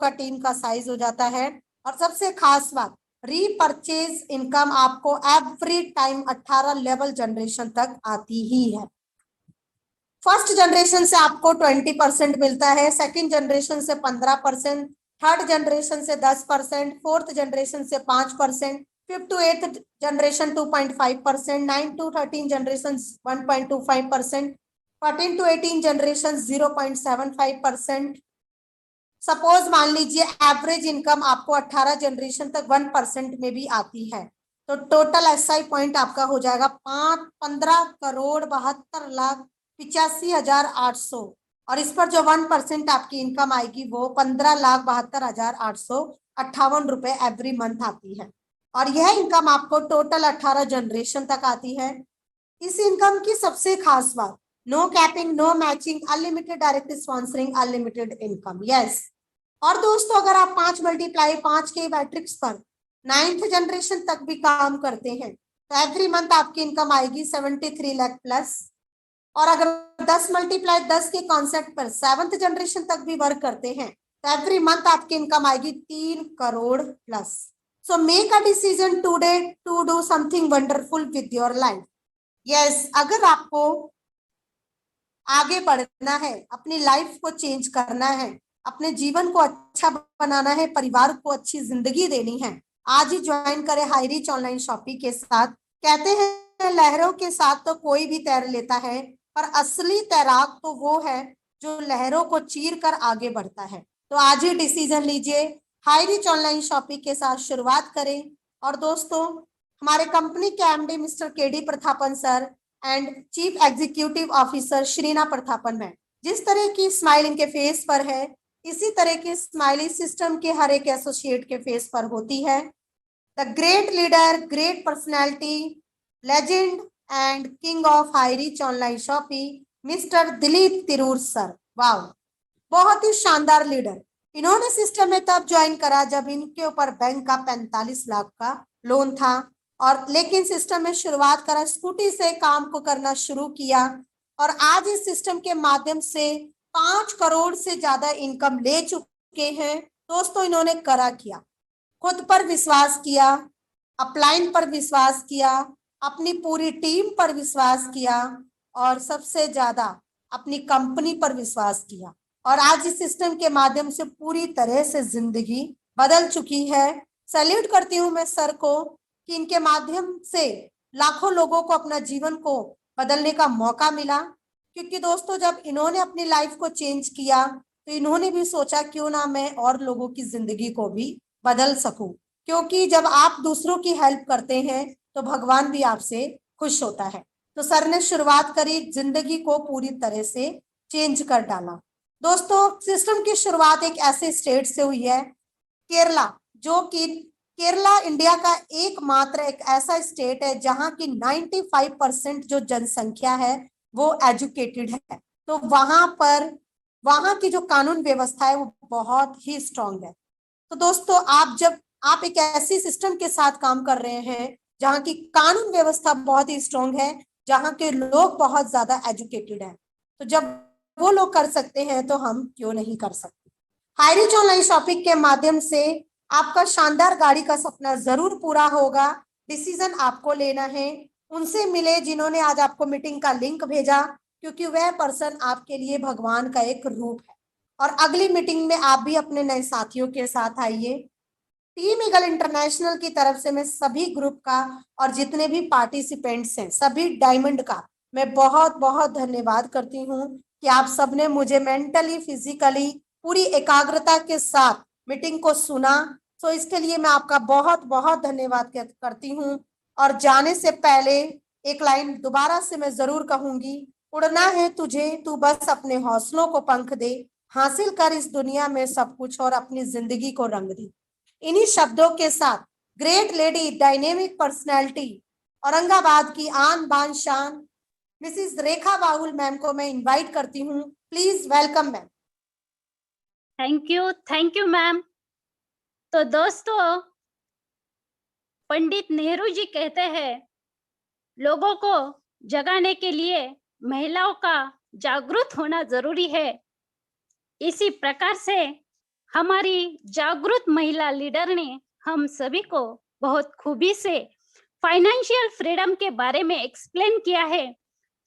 का टीम का साइज हो जाता है। और सबसे खास बात, रीपरचेज इनकम आपको एवरी टाइम 18 लेवल जनरेशन तक आती ही है। फर्स्ट जनरेशन से आपको 20% मिलता है, सेकंड जनरेशन से 15%, थर्ड जनरेशन से 10%, फोर्थ जनरेशन से 5%, 5th to 8th generation 2.5%, 9 to 13 generation 1.25%, 14 to 18 generation 0.75%। Suppose मान लीजिए एवरेज इनकम आपको 18 जनरेशन तक 1% में भी आती है, तो टोटल एसआई पॉइंट आपका हो जाएगा 15,72,85,800। और इस पर जो 1% आपकी इनकम आएगी वो 15,72,858 रुपए एवरी मंथ आती है। और यह इनकम आपको टोटल 18 जनरेशन तक आती है। इस इनकम की सबसे खास बात, no capping, no matching, unlimited direct sponsoring, unlimited income. Yes. और दोस्तों अगर आप 5 × 5 के मैट्रिक्स पर 9th जनरेशन तक भी काम करते हैं तो एवरी मंथ आपकी इनकम आएगी 73 लाख प्लस। और अगर 10 × 10 के कॉन्सेप्ट पर 7th जनरेशन तक भी वर्क करते हैं तो एवरी मंथ आपकी इनकम आएगी 3 crore plus. So make a decision today to do something wonderful with your life. Yes, अगर आपको आगे बढ़ना है, अपनी लाइफ को चेंज करना है, अपने जीवन को अच्छा बनाना है, परिवार को अच्छी जिंदगी देनी है, आज ही ज्वाइन करें हाईरीच ऑनलाइन शॉपिंग के साथ। कहते हैं लहरों के साथ तो कोई भी तैर लेता है, पर असली तैराक तो वो है जो लहरों को चीर कर आगे बढ़ता है। तो आज ही डिसीजन लीजिए, हाईरीच ऑनलाइन शॉपिंग के साथ शुरुआत करें। और दोस्तों हमारे कंपनी के MD mister KD Prathapan sir and chief executive officer Sreena Prathapan ma'am, जिस तरह की स्माइल इनके फेस पर है इसी तरह की स्माइली सिस्टम के हर एक एसोसिएट के फेस पर होती है। The great leader, great personality, legend and king of Highrich online shopping mister Dilip Tirur sir. Wow, बहुत ही शानदार लीडर। इन्होंने सिस्टम में तब ज्वाइन करा जब इनके ऊपर बैंक का 45 लाख का लोन था, और लेकिन सिस्टम में शुरुआत करा, स्कूटी से काम को करना शुरू किया और आज इस सिस्टम के माध्यम से 5 करोड़ से ज्यादा इनकम ले चुके हैं। दोस्तों इन्होंने करा किया, खुद पर विश्वास किया, अपलाइन पर विश्वास किया, अपनी पूरी टीम पर विश्वास किया और सबसे ज्यादा अपनी कंपनी पर विश्वास किया। और आज इस सिस्टम के माध्यम से पूरी तरह से जिंदगी बदल चुकी है। सैल्यूट करती हूँ मैं सर को कि इनके माध्यम से लाखों लोगों को अपना जीवन को बदलने का मौका मिला। क्योंकि दोस्तों जब इन्होंने अपनी लाइफ को चेंज किया तो इन्होंने भी सोचा क्यों ना मैं और लोगों की जिंदगी को भी बदल सकूं, क्योंकि जब आप दूसरों की हेल्प करते हैं तो भगवान भी आपसे खुश होता है। तो सर ने शुरुआत करी, जिंदगी को पूरी तरह से चेंज कर डाला। दोस्तों सिस्टम की शुरुआत एक ऐसे स्टेट से हुई है, केरला, जो कि केरला इंडिया का एकमात्र एक ऐसा स्टेट है जहां की 95% जो जनसंख्या है वो एजुकेटेड है। तो वहां की जो कानून व्यवस्था है वो बहुत ही स्ट्रांग है। तो दोस्तों जब आप एक ऐसी सिस्टम के साथ काम कर रहे हैं जहां की कानून व्यवस्था बहुत ही स्ट्रांग है, जहां के लोग बहुत ज्यादा एजुकेटेड हैं, तो जब वो लोग कर सकते हैं तो हम क्यों नहीं कर सकते। हाईरीच ऑनलाइन शॉपिंग के माध्यम से आपका शानदार गाड़ी का सपना जरूर पूरा होगा। डिसीजन आपको लेना है, उनसे मिले जिन्होंने आज आपको मीटिंग का लिंक भेजा, क्योंकि वह पर्सन आपके लिए भगवान का एक रूप है। और अगली मीटिंग में आप भी अपने नए साथियों के साथ आइए। टीम ईगल इंटरनेशनल की तरफ से मैं सभी ग्रुप का और जितने भी पार्टिसिपेंट्स हैं सभी डायमंड का मैं बहुत बहुत धन्यवाद करती हूँ कि आप सबने मुझे मेंटली फिजिकली पूरी एकाग्रता के साथ मीटिंग को सुना। तो इसके लिए मैं आपका बहुत बहुत धन्यवाद करती हूँ। और जाने से पहले एक लाइन दोबारा से मैं जरूर कहूंगी, उड़ना है तुझे, तू बस अपने हौसलों को पंख दे, हासिल कर इस दुनिया में सब कुछ और अपनी जिंदगी को रंग दे। इन्हीं शब्दों के साथ great lady, dynamic personality, Aurangabad की आन बान शान मिसिस रेखा बाहुल मैम को मैं इनवाइट करती हूँ। Please welcome ma'am. Thank you ma'am. तो दोस्तों पंडित नेहरू जी कहते हैं लोगों को जगाने के लिए महिलाओं का जागरूक होना जरूरी है। इसी प्रकार से हमारी जागरूक महिला लीडर ने हम सभी को बहुत खूबी से फाइनेंशियल फ्रीडम के बारे में एक्सप्लेन किया है।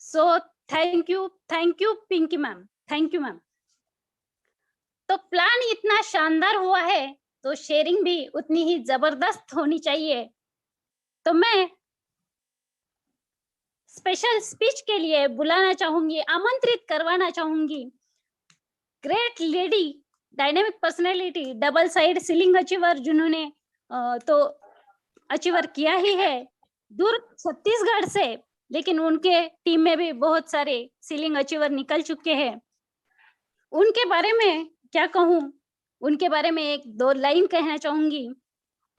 So thank you Pinky ma'am, thank you ma'am. तो प्लान इतना शानदार हुआ है तो शेयरिंग भी उतनी ही जबरदस्त होनी चाहिए। तो मैं स्पेशल स्पीच के लिए बुलाना चाहूंगी, आमंत्रित करवाना चाहूंगी great lady, dynamic personality, double side ceiling achiever, जिन्होंने तो अचीवर किया ही है दूर छत्तीसगढ़ से, लेकिन उनके टीम में भी बहुत सारे सीलिंग अचीवर निकल चुके हैं। उनके बारे में क्या कहूँ? उनके बारे में 1-2 लाइन कहना चाहूँगी।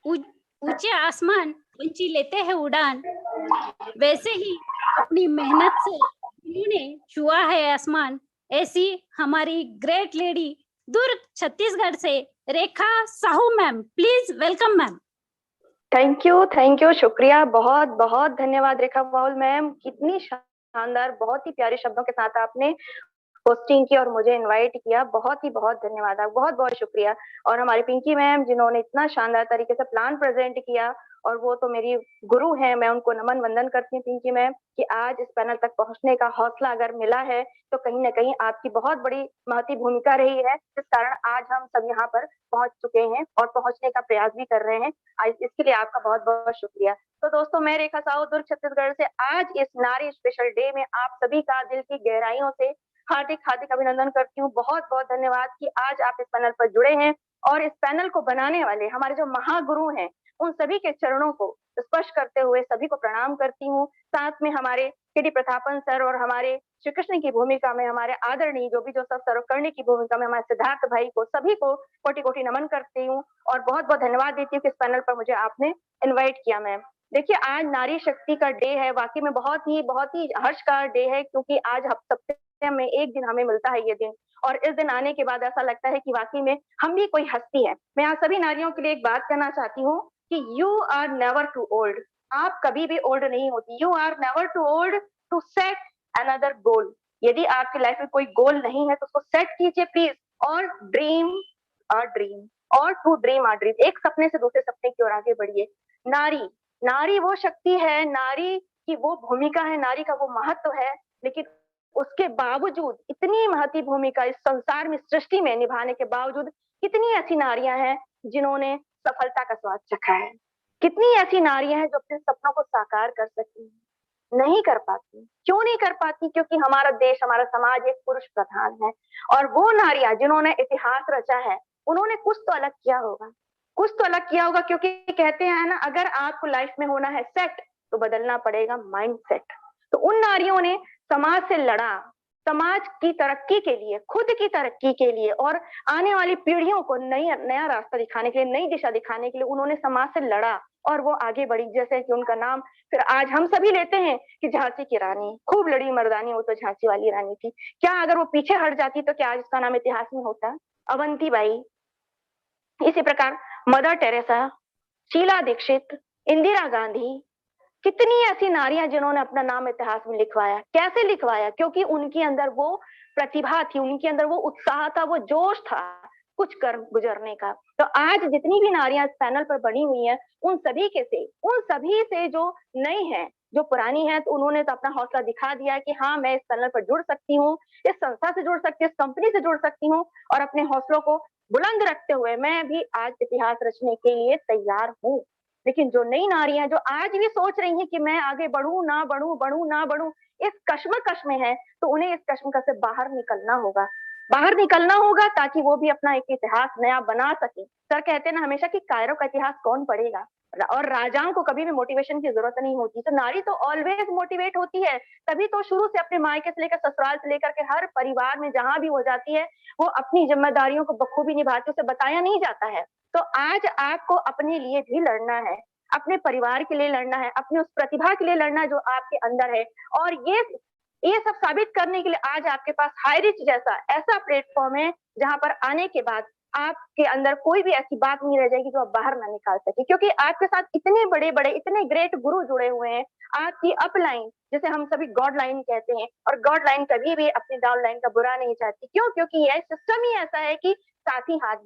ऊँचे आसमान पंछी लेते हैं उड़ान, वैसे ही अपनी मेहनत से उन्होंने छुआ है आसमान। ऐसी हमारी ग्रेट लेडी दुर्ग छत्तीसगढ़ से Rekha Sahu ma'am, please welcome ma'am. Thank you, शुक्रिया, बहुत बहुत धन्यवाद रेखा बाउल मैम। कितनी शानदार, बहुत ही प्यारे शब्दों के साथ आपने होस्टिंग की और मुझे इनवाइट किया। बहुत ही बहुत धन्यवाद, आप बहुत बहुत शुक्रिया। और हमारी पिंकी मैम जिन्होंने इतना शानदार तरीके से प्लान प्रेजेंट किया, और वो तो मेरी गुरु हैं, मैं उनको नमन वंदन करती हूँ पिंकी मैम, कि आज इस पैनल तक पहुंचने का हौसला अगर मिला है तो कहीं ना कहीं आपकी बहुत बड़ी महती भूमिका रही है, जिस कारण आज हम सब यहाँ पर पहुंच चुके हैं और पहुंचने का प्रयास भी कर रहे हैं। इसके लिए आपका बहुत बहुत शुक्रिया। तो दोस्तों, मैं रेखा साहू दुर्ग छत्तीसगढ़ से आज इस नारी स्पेशल डे में आप सभी का दिल की गहराइयों से हार्दिक हार्दिक अभिनंदन करती हूँ। बहुत बहुत धन्यवाद कि आज आप इस पैनल पर जुड़े हैं, और इस पैनल को बनाने वाले हमारे जो महागुरु हैं उन सभी के चरणों को स्पर्श करते हुए सभी को प्रणाम करती हूँ। साथ में हमारे केडी प्रतापन सर और हमारे श्री कृष्ण की भूमिका में हमारे आदरणीय जो सब सर्वकर्णी की भूमिका में हमारे सिद्धार्थ भाई को, सभी को कोटि कोटि नमन करती हूँ और बहुत बहुत धन्यवाद देती हूँ कि इस पैनल पर मुझे आपने इन्वाइट किया मैम। देखिए, आज नारी शक्ति का डे है, वाकई में बहुत ही हर्ष का डे है, क्योंकि आज सप्ताह में एक दिन हमें मिलता है ये दिन, और इस दिन आने के बाद ऐसा लगता है कि वाकई में हम भी कोई हस्ती है। मैं आज सभी नारियों के लिए एक बात कहना चाहती हूँ कि you are never too old. आप कभी भी ओल्ड नहीं होती। You are never too old to set another goal. यदि आपकी लाइफ में कोई गोल नहीं है तो उसको सेट कीजिए प्लीज, और ड्रीम आर ड्रीम, और टू ड्रीम आर ड्रीम। एक सपने से दूसरे सपने की ओर आगे बढ़िए। नारी नारी वो शक्ति है, नारी की वो भूमिका है, नारी का वो महत्व है, लेकिन उसके बावजूद इतनी महती भूमिका इस संसार में, सृष्टि में निभाने के बावजूद कितनी ऐसी नारियां हैं जिन्होंने सफलता का स्वाद चखा है। कितनी ऐसी नारियां हैं जो अपने सपनों को साकार कर सकती हैं, नहीं कर पाती। क्यों नहीं कर पाती? क्योंकि हमारा देश, हमारा समाज एक पुरुष प्रधान है, और वो नारियां जिन्होंने इतिहास रचा है उन्होंने कुछ तो अलग किया होगा, कुछ तो अलग किया होगा। क्योंकि कहते हैं ना, अगर आपको लाइफ में होना है सेट तो बदलना पड़ेगा माइंडसेट। तो उन नारियों ने समाज से लड़ा, समाज की तरक्की के लिए, खुद की तरक्की के लिए, और आने वाली पीढ़ियों को नया रास्ता दिखाने के लिए, नई दिशा दिखाने के लिए उन्होंने समाज से लड़ा और वो आगे बढ़ी। जैसे कि उनका नाम फिर आज हम सभी लेते हैं कि झांसी की रानी, खूब लड़ी मर्दानी, वो तो झांसी वाली रानी थी। क्या अगर वो पीछे हट जाती तो क्या आज उसका नाम इतिहास में होता? अवंती बाई, इसी प्रकार मदर टेरेसा, शीला दीक्षित, इंदिरा गांधी, कितनी ऐसी नारियां जिन्होंने अपना नाम इतिहास में लिखवाया। कैसे लिखवाया? क्योंकि उनके अंदर वो प्रतिभा थी, उनके अंदर वो उत्साह था, वो जोश था कुछ कर गुजरने का। तो आज जितनी भी नारियां इस पैनल पर बनी हुई हैं, उन सभी से जो नई हैं, जो पुरानी हैं, तो उन्होंने तो अपना हौसला दिखा दिया कि हाँ, मैं इस पैनल पर जुड़ सकती हूँ, इस संस्था से जुड़ सकती हूँ, इस कंपनी से जुड़ सकती हूँ, और अपने हौसलों को बुलंद रखते हुए मैं भी आज इतिहास रचने के लिए तैयार हूँ। लेकिन जो नई नारियां जो आज भी सोच रही हैं कि मैं आगे बढ़ूं ना बढ़ूं, इस कश्मकश में है, तो उन्हें इस कश्मकश से बाहर निकलना होगा ताकि वो भी अपना एक इतिहास नया बना सके। सर कहते हैं ना हमेशा कि कायरों का इतिहास कौन पढ़ेगा, और राजाओं को कभी भी मोटिवेशन की जरूरत नहीं होती। तो नारी तो ऑलवेज मोटिवेट होती है, तभी तो शुरू से अपने मायके से लेकर ससुराल से लेकर के हर परिवार में जहां भी हो जाती है, वो अपनी जिम्मेदारियों को बखूबी निभाती, उसे बताया नहीं जाता है। तो आज आपको अपने लिए भी लड़ना है, अपने परिवार के लिए लड़ना है, अपनी उस प्रतिभा के लिए लड़ना है जो आपके अंदर है। और ये सब साबित करने के लिए आज आपके पास हाई रिच जैसा ऐसा प्लेटफॉर्म है, जहां पर आने के बाद आपके अंदर कोई भी ऐसी बात नहीं रह जाएगी जो आप बाहर ना निकाल सके, क्योंकि आपके साथ इतने बड़े बड़े, इतने ग्रेट गुरु जुड़े हुए हैं। आपकी अपलाइन, जिसे हम सभी गॉड लाइन कहते हैं, और गॉड लाइन कभी भी अपनी डाउन लाइन का बुरा नहीं चाहती। क्यों? क्योंकि यह सिस्टम ही ऐसा है कि साथ ही हाथ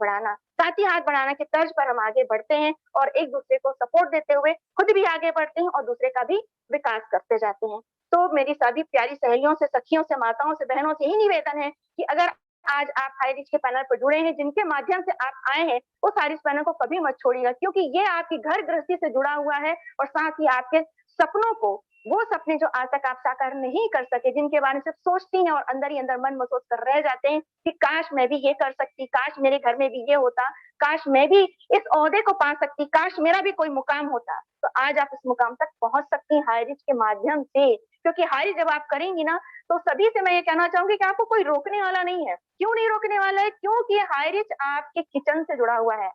बढ़ाना के तर्ज पर हम आगे बढ़ते हैं, और एक दूसरे को सपोर्ट देते हुए खुद भी आगे बढ़ते हैं और दूसरे का भी विकास करते जाते हैं। तो मेरी सभी प्यारी सहेलियों से, सखियों से, माताओं से, बहनों से ही निवेदन है कि अगर आज आप हाई रिच के पैनल पर जुड़े हैं, जिनके माध्यम से आप आए हैं, उस हाई रिच पैनल को कभी मत छोड़िएगा, क्योंकि ये आपकी घर गृहस्थी से जुड़ा हुआ है और साथ ही आपके सपनों को वो सपने जो आज तक आप साकार नहीं कर सके, जिनके बारे में सिर्फ सोचती हैं और अंदर ही अंदर मन में सोच कर रह जाते हैं कि काश मैं भी ये कर सकती, काश मेरे घर में भी ये होता, काश मैं भी इस ओहदे को पा सकती, काश मेरा भी कोई मुकाम होता। तो आज आप इस मुकाम तक पहुंच सकती हैं हाई रिच के माध्यम से, क्योंकि हाई रिच जब आप करेंगी ना, तो सभी से मैं ये कहना चाहूंगी कि आपको कोई रोकने वाला नहीं है। क्यों नहीं रोकने वाला है? क्योंकि हाई रिच आपके किचन से जुड़ा हुआ है।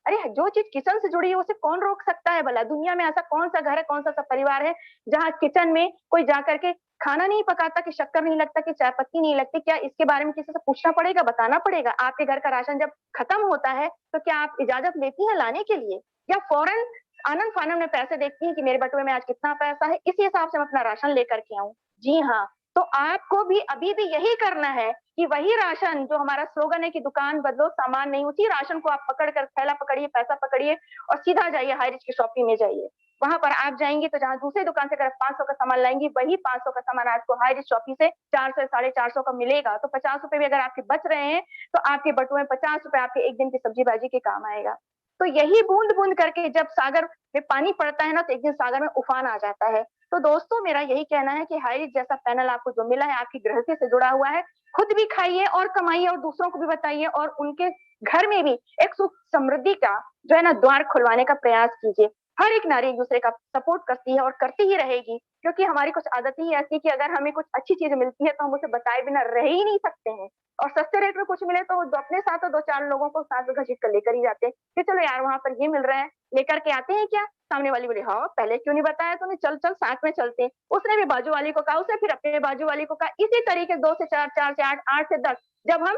अरे जो चीज किचन से जुड़ी है उसे कौन रोक सकता है भला? दुनिया में ऐसा कौन सा घर है, कौन सा परिवार है जहाँ किचन में कोई जाकर के खाना नहीं पकाता, कि शक्कर नहीं लगता, कि चाय पत्ती नहीं लगती? क्या इसके बारे में किसी से पूछना पड़ेगा, बताना पड़ेगा? आपके घर का राशन जब खत्म होता है तो क्या आप इजाजत लेती हैं लाने के लिए, या फौरन आनंद फानन में पैसे देखती हैं कि मेरे बटुए में आज कितना पैसा है, इसी हिसाब से मैं अपना राशन लेकर के आऊं? जी हाँ, तो आपको भी अभी भी यही करना है कि वही राशन, जो हमारा स्लोगन है कि दुकान बदलो सामान नहीं, उसी राशन को आप पकड़ कर थैला पकड़िए, पैसा पकड़िए और सीधा जाइए हाई रिच की शॉपिंग में जाइए। वहां पर आप जाएंगे तो जहां दूसरी दुकान से अगर 500 का सामान लाएंगी, वही 500 का सामान आपको हाई रिच शॉपिंग से 400 450 का मिलेगा। तो 50 रुपए भी अगर आपके बच रहे हैं तो आपके बटुए में 50 रुपए आपके एक दिन की सब्जी भाजी के काम आएगा। तो यही बूंद बूंद करके जब सागर में पानी पड़ता है ना, तो एक दिन सागर में उफान आ जाता है। तो दोस्तों मेरा यही कहना है कि हाई रिच जैसा पैनल आपको जो मिला है, आपकी गृहस्थी से जुड़ा हुआ है, खुद भी खाइए और कमाइए और दूसरों को भी बताइए, और उनके घर में भी एक सुख समृद्धि का जो है ना द्वार खुलवाने का प्रयास कीजिए। हर एक नारी एक दूसरे का सपोर्ट करती है और करती ही रहेगी, क्योंकि हमारी कुछ आदत ही ऐसी कि अगर हमें कुछ अच्छी चीज मिलती है तो हम उसे बताए बिना रह ही नहीं सकते हैं, और सस्ते रेट में कुछ मिले तो अपने साथ तो 2-4 लोगों को साथ में घसीट कर लेकर ही जाते हैं कि चलो यार वहां पर ये मिल रहा है, लेकर के आते हैं क्या? सामने वाली बोली हाँ पहले क्यों नहीं बताया तूने, चल चल साथ में चलते हैं। उसने भी बाजू वाली को कहा, उसने फिर अपने बाजू वाली को कहा, इसी तरीके 2 से 4, 4 से 8, 8 से 10 जब हम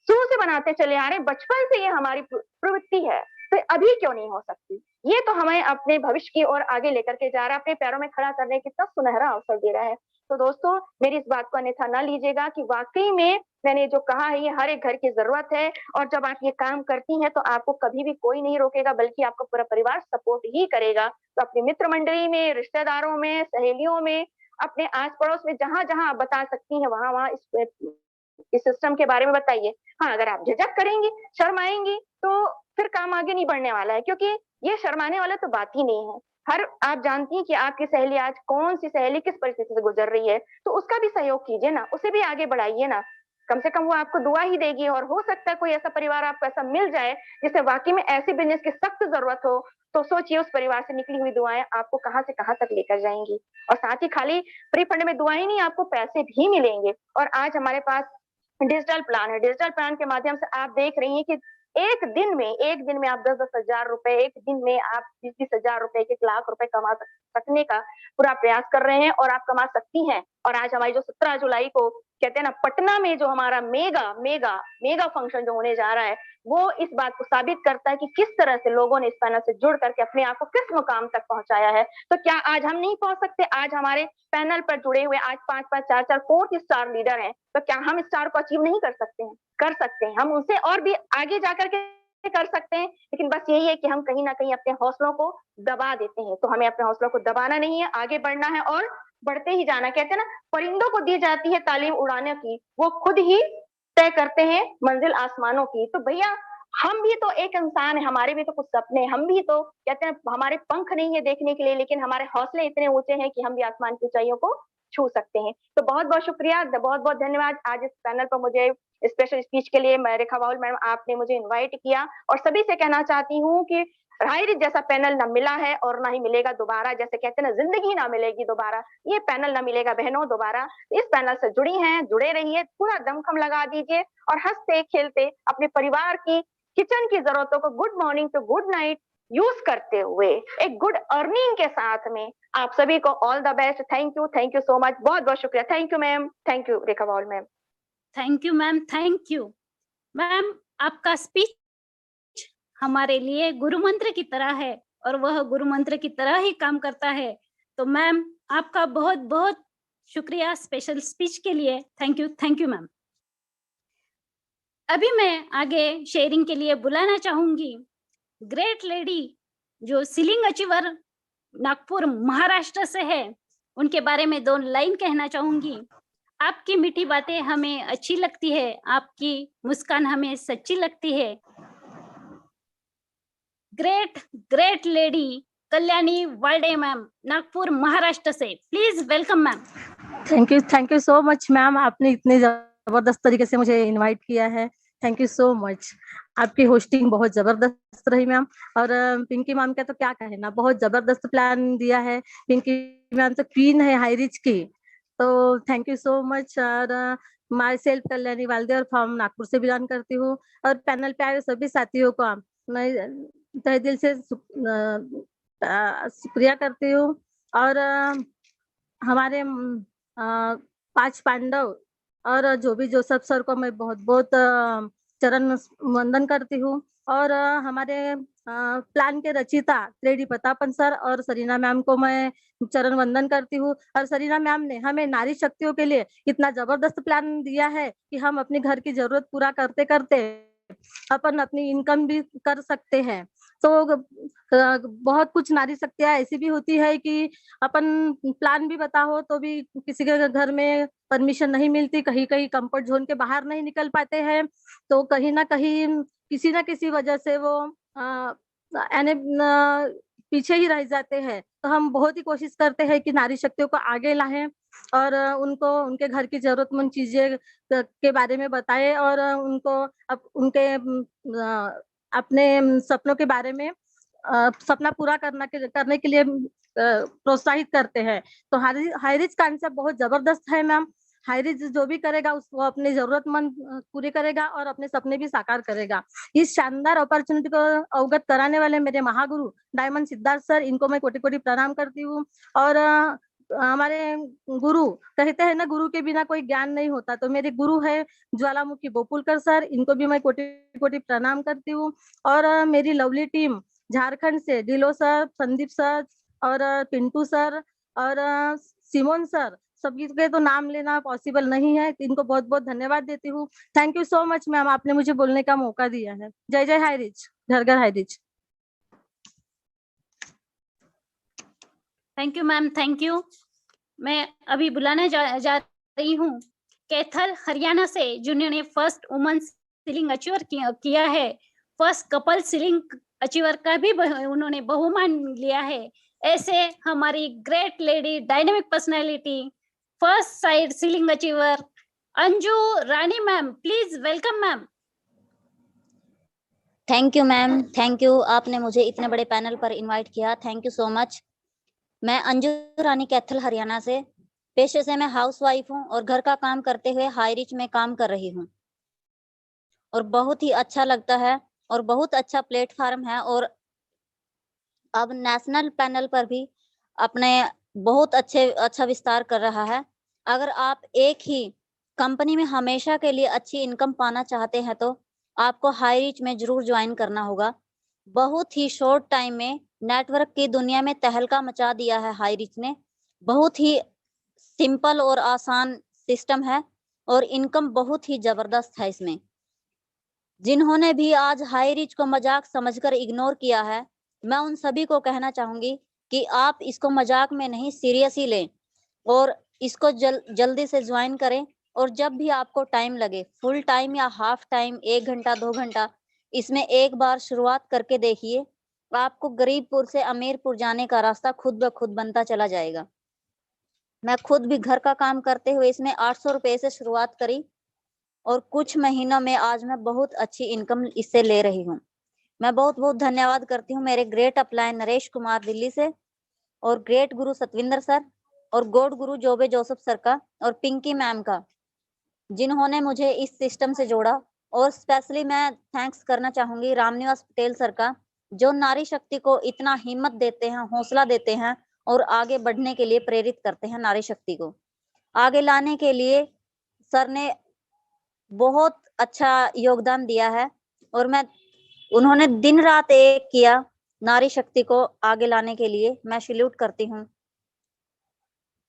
शुरू से बनाते चले आ रहे हैं, बचपन से ये हमारी प्रवृत्ति है, तो अभी क्यों नहीं हो सकती? ये तो हमें अपने भविष्य की ओर आगे लेकर के जा रहा है, अपने पैरों में खड़ा करने की कितना सुनहरा अवसर दे रहा है। तो दोस्तों मेरी इस बात को अन्यथा ना लीजिएगा कि वाकई में मैंने जो कहा है ये हर एक घर की जरूरत है, और जब आप ये काम करती हैं तो आपको कभी भी कोई नहीं रोकेगा, बल्कि आपका पूरा परिवार सपोर्ट ही करेगा। तो अपनी मित्र मंडली में, रिश्तेदारों में, सहेलियों में, अपने आस पड़ोस में जहां जहां आप बता सकती हैं वहां वहां इस सिस्टम के बारे में बताइए। हाँ, अगर आप झिझक करेंगी, शर्माएंगी, तो फिर काम आगे नहीं बढ़ने वाला है, क्योंकि ये शर्माने वाला तो बात ही नहीं है। हर आप जानती हैं कि आपकी सहेली आज कौन सी सहेली किस परिस्थिति से गुजर रही है, तो उसका भी सहयोग कीजिए ना, उसे भी आगे बढ़ाइए ना। कम से कम वो आपको दुआ ही देगी, और हो सकता है कोई ऐसा परिवार आपको ऐसा मिल जाए जिसे वाकई में ऐसे बिजनेस की सख्त जरूरत हो, तो सोचिए उस परिवार से निकली हुई दुआएं आपको कहां से कहां तक लेकर जाएंगी। और साथ ही खाली फ्री फंड में दुआएं नहीं, आपको पैसे भी मिलेंगे। और आज हमारे पास डिजिटल प्लान है, डिजिटल प्लान के माध्यम से आप देख रही हैं कि एक दिन में आप 10-10 हजार रुपए, एक दिन में आप 20-20 हजार रुपए, 1-1 लाख रुपए कमा सकने का पूरा प्रयास कर रहे हैं, और आप कमा सकती हैं। और आज हमारी जो 17 जुलाई को कहते हैं ना पटना में जो हमारा मेगा मेगा मेगा फंक्शन जो होने जा रहा है, वो इस बात को साबित करता है कि किस तरह से लोगों ने इस पैनल से जुड़ करके अपने आप को किस मुकाम तक पहुंचाया है। तो क्या आज हम नहीं पहुंच सकते? आज हमारे पैनल पर जुड़े हुए आज 5-5, 4-4 4 स्टार लीडर हैं, तो क्या हम स्टार को अचीव नहीं कर सकते हैं? कर सकते हैं, हम उनसे और भी आगे जाकर के कर सकते हैं। लेकिन बस यही है कि हम कहीं ना कहीं अपने हौसलों को दबा देते हैं। तो हमें अपने हौसलों को दबाना नहीं है, आगे बढ़ना है और बढ़ते ही जाना। कहते हैं ना परिंदों को दी जाती है तालीम उड़ाने की, वो खुद ही तय करते हैं मंजिल आसमानों की। तो भैया हम भी तो एक इंसान है, हमारे भी तो कुछ सपने, हम भी तो कहते हैं हमारे पंख नहीं है देखने के लिए, लेकिन हमारे हौसले इतने ऊंचे हैं कि हम भी आसमान की ऊंचाइयों को छू सकते हैं। तो बहुत बहुत शुक्रिया, बहुत बहुत धन्यवाद आज इस पैनल पर मुझे स्पेशल स्पीच के लिए रेखा वाहुल मैडम आपने मुझे इन्वाइट किया। और सभी से कहना चाहती हूँ कि हाई रिच जैसा पैनल ना मिला है और ना ही मिलेगा दोबारा। जैसे कहते हैं ना जिंदगी ना मिलेगी दोबारा, ये पैनल ना मिलेगा बहनों दोबारा। इस पैनल से जुड़ी हैं, जुड़े रहिए, पूरा दमखम लगा दीजिए और हंसते खेलते अपने परिवार की किचन की जरूरतों को good morning to good night use करते हुए एक गुड अर्निंग के साथ में आप सभी को all the best. Thank you so much, बहुत बहुत शुक्रिया। Thank you ma'am, thank you Rekha Wahul ma'am. Thank you ma'am, thank you ma'am. आपका स्पीच हमारे लिए गुरु मंत्र की तरह है और वह गुरु मंत्र की तरह ही काम करता है। तो मैम आपका बहुत बहुत शुक्रिया स्पेशल स्पीच के लिए। Thank you ma'am. अभी मैं आगे शेयरिंग के लिए बुलाना चाहूंगी ग्रेट लेडी जो सीलिंग अचीवर नागपुर महाराष्ट्र से है, उनके बारे में 2 लाइन कहना चाहूंगी। आपकी मीठी बातें हमें अच्छी लगती है, आपकी मुस्कान हमें सच्ची लगती है। Great lady Kalyani Walde ma'am, Nagpur Maharashtra से। Please welcome ma'am. Thank you so much ma'am, आपने इतने जबरदस्त तरीके से मुझे इनवाइट किया है। Thank you so much. आपकी होस्टिंग बहुत जबरदस्त रही मैम। और पिंकी मैम का तो क्या कहना, बहुत जबरदस्त प्लान दिया है। पिंकी मैम तो क्वीन है हाई रिच की, तो थैंक यू सो मच। और माई सेल्फ कल्याणी वाल्दे और फ्रॉम नागपुर से बिलोंग करती हूँ। और पैनल पे आए सभी साथियों को मैं तहे दिल से शुक्रिया करती हूँ। और हमारे 5 पांडव और जो भी जोसेफ सर को मैं बहुत बहुत चरण वंदन करती हूँ। और हमारे प्लान के रचिता त्रेडी प्रतापन सर और सरीना मैम को मैं चरण वंदन करती हूँ। और सरीना मैम ने हमें नारी शक्तियों के लिए इतना जबरदस्त प्लान दिया है कि हम अपने घर की जरूरत पूरा करते करते अपन अपनी इनकम भी कर सकते हैं। तो बहुत कुछ नारी शक्तियाँ ऐसी भी होती है कि अपन प्लान भी बता हो तो भी किसी के घर में परमिशन नहीं मिलती, कहीं कहीं कंफर्ट जोन के बाहर नहीं निकल पाते हैं, तो कहीं ना कहीं किसी ना किसी वजह से वो यानी पीछे ही रह जाते हैं। तो हम बहुत ही कोशिश करते हैं कि नारी शक्तियों को आगे लाएं और उनको उनके घर की जरूरतमंद चीजें के बारे में बताएं और उनको उनके अपने सपनों के बारे में सपना पूरा करने के लिए प्रोत्साहित करते हैं। तो हाई रिच कॉन्सेप्ट बहुत जबरदस्त है मैम। हाई रिच जो भी करेगा वो अपनी जरूरतमंद पूरी करेगा और अपने सपने भी साकार करेगा। इस शानदार अपॉर्चुनिटी को अवगत कराने वाले मेरे महागुरु डायमंड सिद्धार्थ सर, इनको मैं कोटि कोटि प्रणाम करती हूँ। और हमारे गुरु कहते हैं ना, गुरु के बिना कोई ज्ञान नहीं होता, तो मेरे गुरु है ज्वालामुखी बोपुलकर सर, इनको भी मैं कोटि कोटि प्रणाम करती हूँ। और मेरी लवली टीम झारखंड से दिलो सर, संदीप सर और पिंटू सर और सिमोन सर, सभी के तो नाम लेना पॉसिबल नहीं है, इनको बहुत बहुत धन्यवाद देती हूँ। Thank you so much ma'am, आपने मुझे बोलने का मौका दिया है। जय जय हाई रिच, घर घर high rich. Thank you ma'am, thank you. मैं अभी बुलाने जा रही हूँ कैथल हरियाणा से, जिन्होंने फर्स्ट वुमन सीलिंग अचीवर किया है। फर्स्ट कपल सीलिंग अचीवर का भी उन्होंने बहुमान लिया है। ऐसे हमारी great lady dynamic personality first side ceiling achiever Anju Rani ma'am, please welcome ma'am. Thank you ma'am, thank you, आपने मुझे इतने बड़े पैनल पर इनवाइट किया, थैंक यू सो मच। मैं अंजू रानी कैथल हरियाणा से, पेशे से मैं हाउसवाइफ हूँ और घर का काम करते हुए हाई रिच में काम कर रही हूँ और बहुत ही अच्छा लगता है और बहुत अच्छा प्लेटफॉर्म है। और अब नेशनल पैनल पर भी अपने बहुत अच्छा विस्तार कर रहा है। अगर आप एक ही कंपनी में हमेशा के लिए अच्छी इनकम पाना चाहते हैं तो आपको हाई रिच में जरूर ज्वाइन करना होगा। बहुत ही शॉर्ट टाइम में नेटवर्क की दुनिया में तहलका मचा दिया है हाई रिच ने। बहुत ही सिंपल और आसान सिस्टम है और इनकम बहुत ही जबरदस्त है इसमें। जिन्होंने भी आज हाई रिच को मजाक समझकर इग्नोर किया है, मैं उन सभी को कहना चाहूंगी कि आप इसको मजाक में नहीं, सीरियस ही लें और इसको जल्दी से ज्वाइन करें। और जब भी आपको टाइम लगे, फुल टाइम या हाफ टाइम, 1 घंटा 2 घंटा, इसमें एक बार शुरुआत करके देखिए। आपको गरीबपुर से अमीरपुर जाने का रास्ता खुद ब खुद बनता चला जाएगा। मैं खुद भी घर का काम करते हुए इसमें 800 रुपए से शुरुआत करी और कुछ महीनों में आज मैं बहुत अच्छी इनकम इससे ले रही हूँ। मैं बहुत बहुत धन्यवाद करती हूँ मेरे ग्रेट अपलाइन नरेश कुमार दिल्ली से और ग्रेट गुरु सतविंदर सर और गॉड गुरु जोबे जोसेफ सर का और पिंकी मैम का, जिन्होंने मुझे इस सिस्टम से जोड़ा। और स्पेशली मैं थैंक्स करना चाहूंगी रामनिवास पटेल सर का, जो नारी शक्ति को इतना हिम्मत देते हैं, हौसला देते हैं और आगे बढ़ने के लिए प्रेरित करते हैं। नारी शक्ति को आगे लाने के लिए सर ने बहुत अच्छा योगदान दिया है और उन्होंने दिन रात एक किया नारी शक्ति को आगे लाने के लिए। मैं सैल्यूट करती हूँ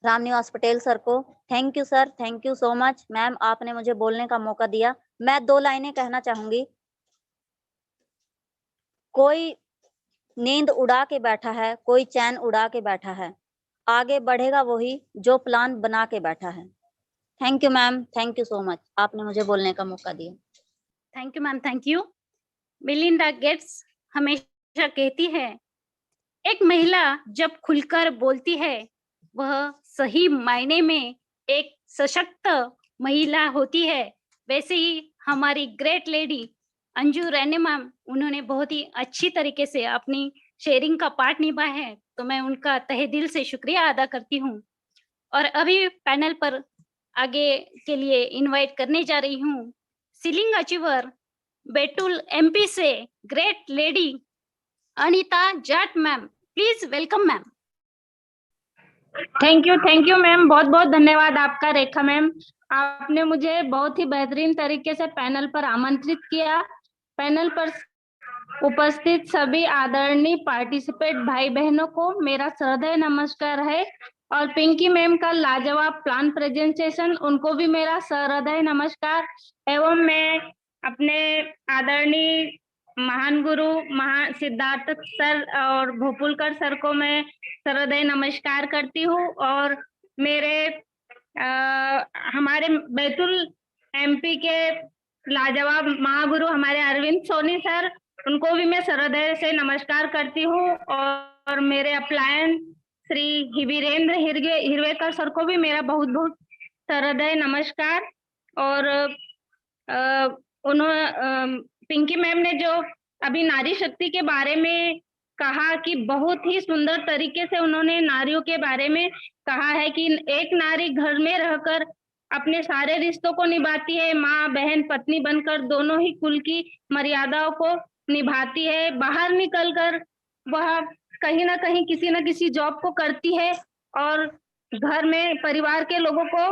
रामनिवास पटेल सर को। Thank you sir, thank you so much. Ma'am, आपने मुझे बोलने का मौका दिया। मैं 2 लाइनें कहना चाहूंगी। कोई नींद उड़ा के बैठा है, कोई चैन उड़ा के बैठा है, आगे बढ़ेगा वही जो प्लान बना के बैठा है। Thank you ma'am, thank you so much, आपने मुझे बोलने का मौका दिया। Thank you ma'am, thank you. Melinda Gates हमेशा कहती है एक महिला जब खुलकर बोलती है वह सही मायने में एक सशक्त महिला होती है। वैसे ही हमारी ग्रेट लेडी अंजू रानी मैम, उन्होंने बहुत ही अच्छी तरीके से अपनी शेयरिंग का पार्ट निभाया है, तो मैं उनका तहे दिल से शुक्रिया अदा करती हूँ। और अभी पैनल पर आगे के लिए इनवाइट करने जा रही हूँ सीलिंग अचीवर बैतूल एमपी से great lady Anita Jat ma'am. Please welcome ma'am. Thank you ma'am, बहुत बहुत धन्यवाद आपका रेखा मैम। आपने मुझे बहुत ही बेहतरीन तरीके से पैनल पर आमंत्रित किया। पैनल पर उपस्थित सभी आदरणीय पार्टिसिपेट भाई बहनों को मेरा श्रद्धेय नमस्कार है, और पिंकी मैम का लाजवाब प्लान प्रेजेंटेशन, उनको भी मेरा श्रद्धेय नमस्कार। एवं मैं अपने आदरणीय महान गुरु सिद्धार्थ सर और भोपुलकर सर को मैं श्रद्धेय नमस्कार करती हूँ, और मेरे हमारे बैतूल एमपी के लाजवाब महागुरु हमारे अरविंद सोनी सर, उनको भी मैं श्रद्धेय से नमस्कार करती हूँ, और मेरे अपलायन श्री वीरेंद्र हिरवेकर सर को भी मेरा बहुत बहुत श्रद्धेय नमस्कार। और उन्होंने पिंकी मैम ने जो अभी नारी शक्ति के बारे में कहा कि बहुत ही सुंदर तरीके से उन्होंने नारियों के बारे में कहा है कि एक नारी घर में रहकर अपने सारे रिश्तों को निभाती है, माँ बहन पत्नी बनकर दोनों ही कुल की मर्यादाओं को निभाती है। बाहर निकलकर वह कहीं ना कहीं किसी न किसी जॉब को करती है और घर में परिवार के लोगों को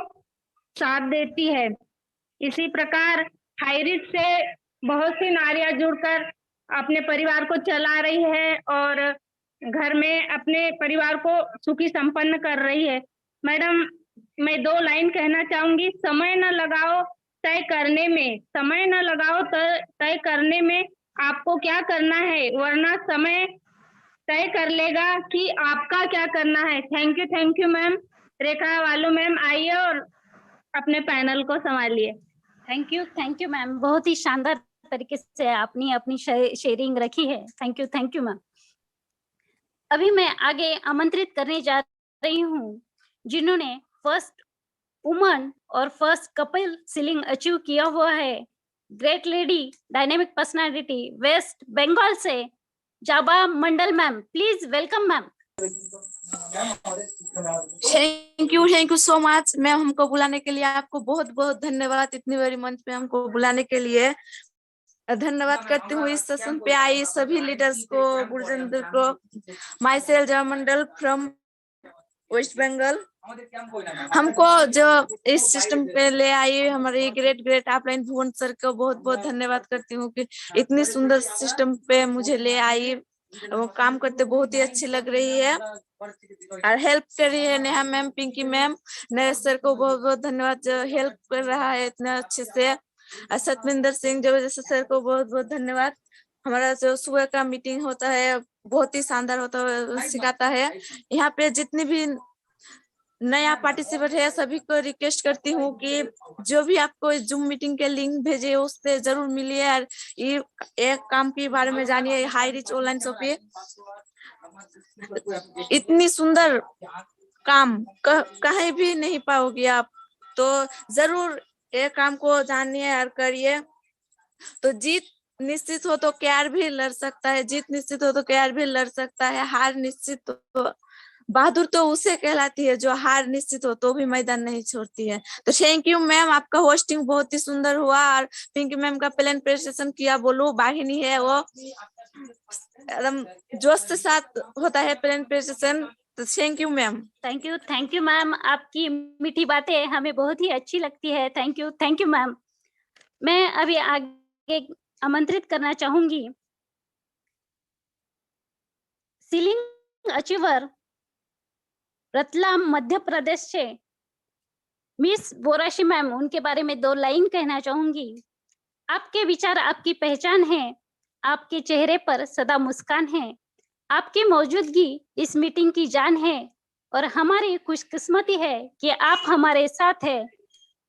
साथ देती है। इसी प्रकार हाईरिच से बहुत सी नारियां जुड़कर अपने परिवार को चला रही है और घर में अपने परिवार को सुखी संपन्न कर रही है। मैडम, मैं 2 लाइन कहना चाहूंगी। समय न लगाओ तय करने में, समय न लगाओ तय करने में आपको क्या करना है, वरना समय तय कर लेगा कि आपका क्या करना है। Thank you ma'am. रेखा वालू मैम, आइए और अपने पैनल को संभालिए। थैंक यू मैम, बहुत ही शानदार तरीके से आपने अपनी शेयरिंग रखी है। Thank you ma'am. अभी मैं आगे आमंत्रित करने जा रही हूँ जिन्होंने फर्स्ट वुमन और फर्स्ट कपल सीलिंग अचीव किया हुआ है, great lady dynamic personality west Bengal से Jaba Mandal ma'am. Please welcome ma'am. Thank you so much ma'am. हमको बुलाने के लिए आपको बहुत बहुत धन्यवाद। इतनी बड़ी मंच पे हमको बुलाने के लिए धन्यवाद करती हूँ। इस सेशन पे आई सभी लीडर्स को, गुरजेंद्र को, माई सेल्फ जाबा मंडल फ्रॉम वेस्ट बंगाल। हमको जो इस सिस्टम पे ले आई हमारे ग्रेट अपलाइन भुवन सर को बहुत बहुत धन्यवाद करती हूँ कि इतनी सुंदर सिस्टम पे मुझे ले आई। वो काम करते बहुत ही अच्छी लग रही है और हेल्प कर रही है Neha ma'am, Pinky ma'am, Naresh sir को बहुत बहुत धन्यवाद जो हेल्प कर रहा है इतना अच्छे से। सतविंदर सिंह जो जैसे सर को बहुत बहुत धन्यवाद। हमारा जो सुबह का मीटिंग होता है बहुत ही शानदार होता है, सिखाता है। यहाँ पे जितनी भी नया पार्टिसिपेंट है सभी को रिक्वेस्ट करती हूँ कि जो भी आपको जूम मीटिंग के लिंक भेजे उससे जरूर मिलिए और ये एक काम के बारे में जानिए। हाई रिच ऑनलाइन शॉपिंग इतनी सुंदर काम कहीं भी नहीं पाओगे आप, तो जरूर ये काम को जानिए और करिए। तो जीत निश्चित हो तो क्यार भी लड़ सकता है, जीत निश्चित हो तो क्यार भी लड़ सकता है, हार निश्चित हो बहादुर तो उसे कहलाती है जो हार निश्चित हो तो भी मैदान नहीं छोड़ती है। तो थैंक यू मैम, आपका होस्टिंग बहुत ही सुंदर हुआ और पिंकी मैम का प्लान प्रेजेंटेशन किया। बोलो वाहिनी है वो एकदम जोश के साथ होता है प्लान प्रेजेंटेशन। तो thank you ma'am. Thank you ma'am, आपकी मीठी बातें हमें बहुत ही अच्छी लगती है। Thank you ma'am. मैं अभी आगे आमंत्रित करना चाहूंगी सीलिंग अचीवर रतलाम मध्य प्रदेश से मिस बोराशी मैम, उनके बारे में 2 लाइन कहना चाहूंगी। आपके विचार आपकी पहचान है, आपके चेहरे पर सदा मुस्कान है, आपकी मौजूदगी इस मीटिंग की जान है और हमारी खुशकिस्मती है कि आप हमारे साथ हैं।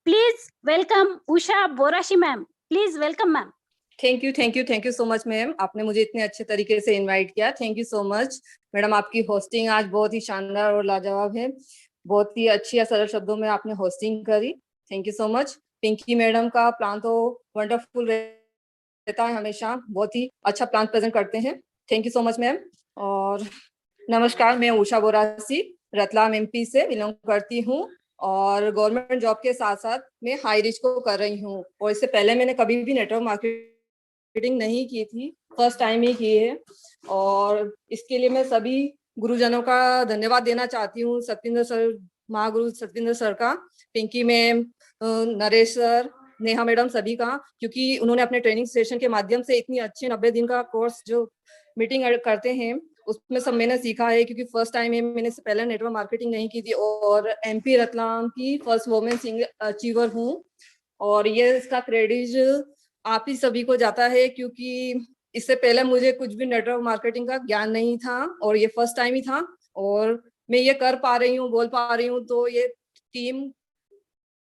Please welcome Usha Borashi ma'am. Please welcome ma'am. Thank you so much ma'am, आपने मुझे इतने अच्छे तरीके से इनवाइट किया। Thank you so much. Madam आपकी होस्टिंग आज बहुत ही शानदार और लाजवाब है। बहुत ही अच्छी या सरल शब्दों में आपने होस्टिंग करी। Thank you so much. Pinky madam का प्लान तो वंडरफुल रहता है, हमेशा बहुत ही अच्छा प्लान प्रेजेंट करते हैं। Thank you so much ma'am. और नमस्कार, मैं उषा बोरासी रतलाम एमपी से बिलोंग करती हूँ और गवर्नमेंट जॉब के साथ साथ मैं हाई रिच को कर रही हूँ। और इससे पहले मैंने कभी भी नेटवर्क मार्केटिंग नहीं की थी, फर्स्ट टाइम ही की है। और इसके लिए मैं सभी गुरुजनों का धन्यवाद देना चाहती हूँ, सत्येंद्र सर, महागुरु सत्येंद्र सर का, Pinky ma'am, Naresh sir, Neha madam, सभी का, क्योंकि उन्होंने अपने ट्रेनिंग सेशन के माध्यम से इतनी अच्छी 90 दिन का कोर्स जो मीटिंग करते हैं उसमें सब मैंने सीखा है। क्योंकि फर्स्ट टाइम मैंने इससे पहले नेटवर्क मार्केटिंग नहीं की थी और एमपी रतलाम की फर्स्ट वुमेन सिंगल अचीवर हूँ। और ये इसका क्रेडिट आप ही सभी को जाता है, क्योंकि इससे पहले मुझे कुछ भी नेटवर्क मार्केटिंग का ज्ञान नहीं था और ये फर्स्ट टाइम ही था और मैं ये कर पा रही हूँ, बोल पा रही हूँ। तो ये टीम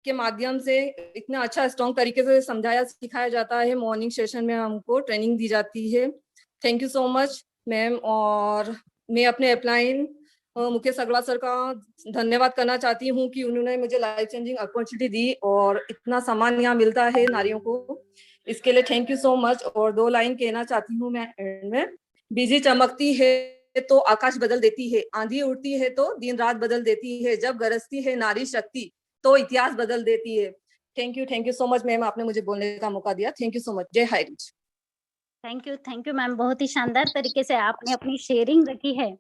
के माध्यम से इतना अच्छा स्ट्रॉन्ग तरीके से समझाया सिखाया जाता है। मॉर्निंग सेशन में हमको ट्रेनिंग दी जाती है। Thank you so much ma'am. और मैं अपने अपलाइन मुकेश अग्रवाल सर का धन्यवाद करना चाहती हूँ कि उन्होंने मुझे लाइफ चेंजिंग अपॉर्चुनिटी दी और इतना सम्मान यहाँ मिलता है नारियों को, इसके लिए थैंक यू सो मच। और 2 लाइन कहना चाहती हूँ मैं एंड में। बिजली चमकती है तो आकाश बदल देती है, आंधी उड़ती है तो दिन रात बदल देती है, जब गरजती है नारी शक्ति तो इतिहास बदल देती है। Thank you so much ma'am, आपने मुझे बोलने का मौका दिया। Thank you so much. जय Highrich. Thank you ma'am, बहुत ही शानदार तरीके से आपने अपनी शेयरिंग रखी है।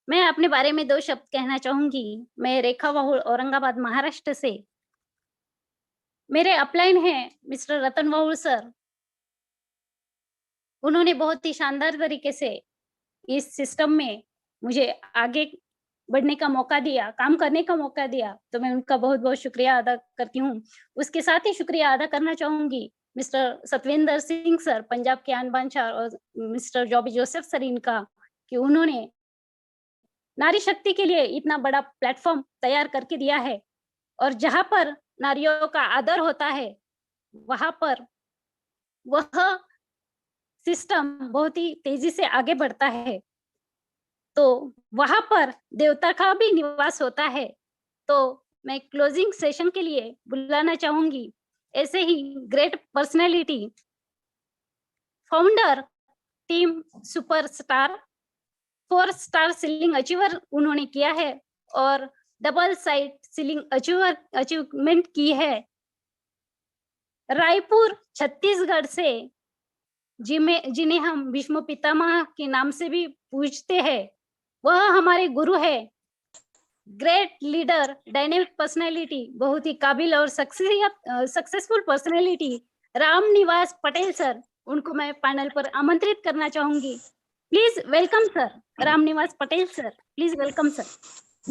मैं अपने बारे में 2 शब्द कहना चाहूंगी। मैं रेखा वाहुल, औरंगाबाद, महाराष्ट्र से। मेरे अपलाइन हैं मिस्टर रतन वाहुल सर। उन्होंने बहुत ही शानदार तरीके से इस सिस्टम में मुझे आगे बढ़ने का मौका दिया, काम करने का मौका दिया, तो मैं उनका बहुत-बहुत शुक्रिया अदा करती हूँ। उसके साथ ही शुक्रिया अदा करना चाहूँगी मिस्टर सतविंदर सिंह सर, पंजाब के आन बान शाह, और मिस्टर जॉबी जोसेफ सर इनका, कि उन्होंने नारी शक्ति के लिए इतना बड़ा प्लेटफ़ॉर्म तैयार करके दिया है। और जहाँ पर नारियों का आदर होता है, वहाँ पर वह सिस्टम बहुत ही तेज़ी से आगे बढ़ता है। तो वहाँ पर देवता का भी निवास होता है। तो मैं क्लोजिंग सेशन के लिए बुलाना चाहूँगी ऐसे ही great personality, founder team superstar, 4 star ceiling achiever उन्होंने किया है और डबल साइड सीलिंग अचीवमेंट की है। रायपुर छत्तीसगढ़ से जिन्हें हम भीष्म पितामह के नाम से भी पूजते हैं, वह हमारे गुरु है। ग्रेट लीडर, डायनेमिक पर्सनैलिटी, बहुत ही काबिल और successful personality Ram Niwas Patel sir, उनको मैं पैनल पर आमंत्रित करना चाहूंगी। Please welcome sir, Ram Niwas Patel sir, please welcome sir.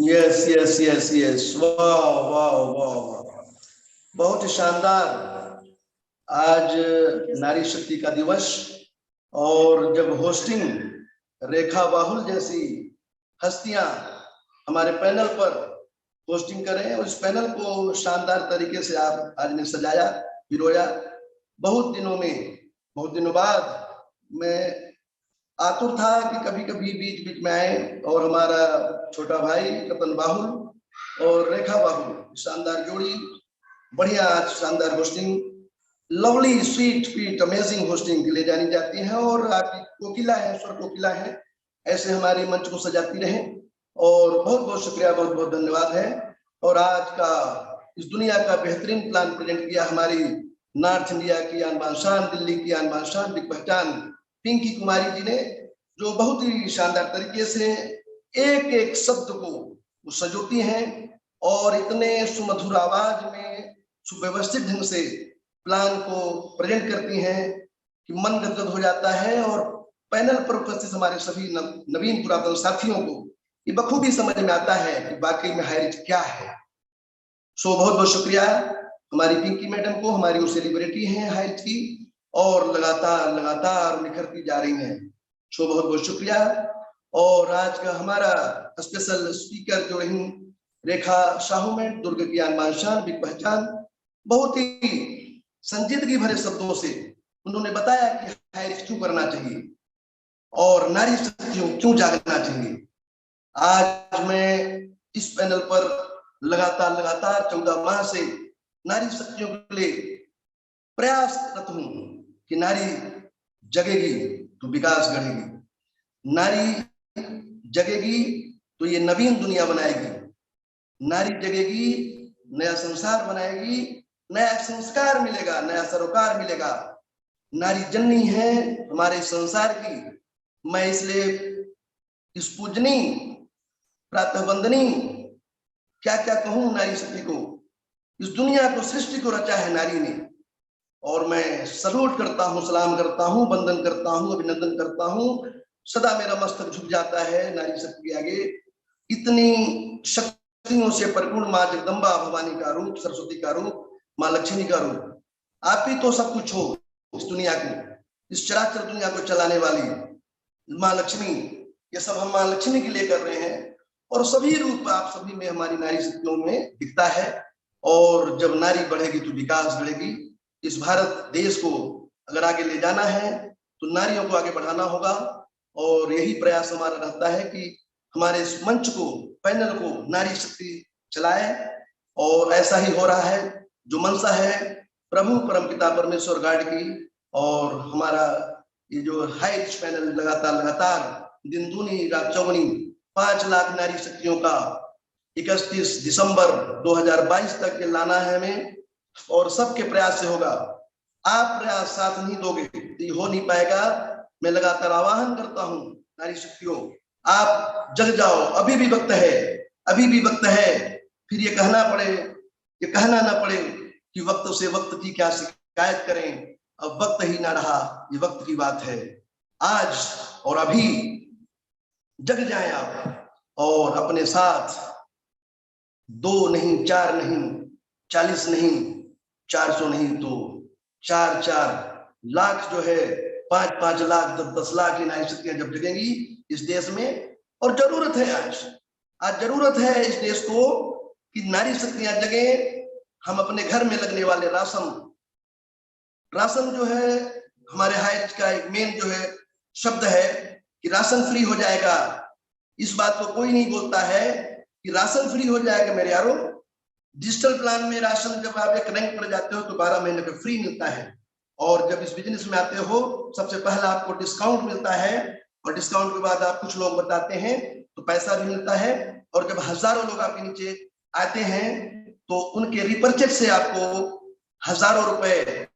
Yes वाह, बहुत ही शानदार। आज नारी शक्ति का दिवस और जब होस्टिंग रेखा वाहुल जैसी हस्तियां हमारे पैनल पर होस्टिंग करें, उस पैनल को शानदार तरीके से आप आज ने सजाया, पिरोया। बहुत दिनों बाद मैं आतुर था कि कभी कभी बीच बीच में आए और हमारा छोटा भाई रतन वाहुल और रेखा वाहुल, शानदार जोड़ी, बढ़िया शानदार hosting, lovely sweet amazing hosting के लिए जानी जाती है और आपकी कोकिला है, स्वर कोकिला है, ऐसे हमारे मंच को सजाती रहे। और बहुत बहुत शुक्रिया, बहुत बहुत धन्यवाद है। और आज का इस दुनिया का बेहतरीन प्लान प्रेजेंट किया हमारी नॉर्थ इंडिया की आन बान शान, दिल्ली की आन बान शान, बिग पहचान पिंकी कुमारी जी ने, जो बहुत ही शानदार तरीके से एक एक शब्द को सजोती हैं और इतने सुमधुर आवाज में सुव्यवस्थित ढंग से प्लान को प्रेजेंट करती हैं कि मन गदगद हो जाता है। और पैनल पर उपस्थित हमारे सभी नवीन पुरातन साथियों को ये बखूबी समझ में आता है कि वाकई में हाई रिच क्या है। सो बहुत बहुत शुक्रिया हमारी पिंकी मैडम को, हमारी वो सेलिब्रिटी हैं हाई रिच की और लगातार निखरती जा रही हैं। सो बहुत बहुत शुक्रिया। और आज का हमारा स्पेशल स्पीकर जो रही रेखा साहू में, दुर्ग की आन शान, बिग पहचान, बहुत ही संजीदगी भरे शब्दों से उन्होंने बताया कि हाई रिच क्यों करना चाहिए। और नारी शक्तियों क्यों जागना चाहिए। आज मैं इस पैनल पर लगातार 14 माह से नारी शक्तियों के लिए प्रयासरत हूं कि नारी जगेगी तो विकास गढ़ेगी, नारी जगेगी तो ये नवीन दुनिया बनाएगी, नारी जगेगी नया संसार बनाएगी, नया संस्कार मिलेगा, नया सरोकार मिलेगा। नारी जननी है हमारे संसार की। मैं इसलिए इस पूजनी प्रातः वंदनी क्या क्या कहूं नारी शक्ति को। इस दुनिया को, सृष्टि को रचा है नारी ने, और मैं सलूट करता हूं, सलाम करता हूं, वंदन करता हूं, अभिनंदन करता हूं। सदा मेरा मस्तक झुक जाता है नारी शक्ति के आगे। इतनी शक्तियों से परिपूर्ण माँ जगदम्बा भवानी का रूप, सरस्वती का रूप, माँ लक्ष्मी का रूप, आप ही तो सब कुछ हो इस दुनिया को, इस चराचर दुनिया को चलाने वाली माँ लक्ष्मी। ये सब हम माँ लक्ष्मी के लिए कर रहे हैं, और सभी रूप आप सभी में हमारी नारी शक्तियों में दिखता है। और जब नारी बढ़ेगी तो विकास बढ़ेगी। इस भारत देश को अगर आगे ले जाना है तो नारियों को आगे बढ़ाना होगा, और यही प्रयास हमारा रहता है कि हमारे इस मंच को, पैनल को नारी शक्ति चलाए। और ऐसा ही हो रहा है, जो मनसा है प्रभु परमपिता परमेश्वर गॉड की, और हमारा ये जो हाई रिच पैनल लगातार दिन दूनी रात चौगुनी 5 लाख नारी शक्तियों का 31 दिसंबर 2022 तक ये लाना है हमें, और सबके प्रयास से होगा। आप प्रयास साथ नहीं दोगे तो ये हो नहीं पाएगा। मैं लगातार आह्वान करता हूं नारी शक्तियों, आप जग जाओ, अभी भी वक्त है, अभी भी वक्त है। फिर ये कहना पड़े, ये कहना ना पड़े कि वक्त से वक्त की क्या शिकायत करें, अब वक्त ही ना रहा, ये वक्त की बात है। आज और अभी जग जाएं आप, और अपने साथ 2 नहीं, 4 नहीं, 40 नहीं, 400 नहीं तो 4-4 लाख जो है, 5-5 लाख, 10-10 लाख की नारी शक्तियां जब जगेंगी इस देश में। और जरूरत है, आज जरूरत है इस देश को कि नारी शक्तियां जगे। हम अपने घर में लगने वाले राशन जो है, हमारे हाइट का एक मेन जो है शब्द है कि राशन फ्री हो जाएगा। इस बात को कोई नहीं बोलता है कि राशन फ्री हो जाएगा। मेरे यारों, डिजिटल प्लान में राशन जब आप एक रैंक पर जाते हो तो 12 महीने पे फ्री मिलता है, और जब इस बिजनेस में आते हो सबसे पहला आपको डिस्काउंट मिलता है, और डिस्काउंट के बाद आप कुछ लोग बताते हैं तो पैसा भी मिलता है। और जब हजारों लोग आपके नीचे आते हैं तो उनके रिपर्चेज से आपको हजारों रुपए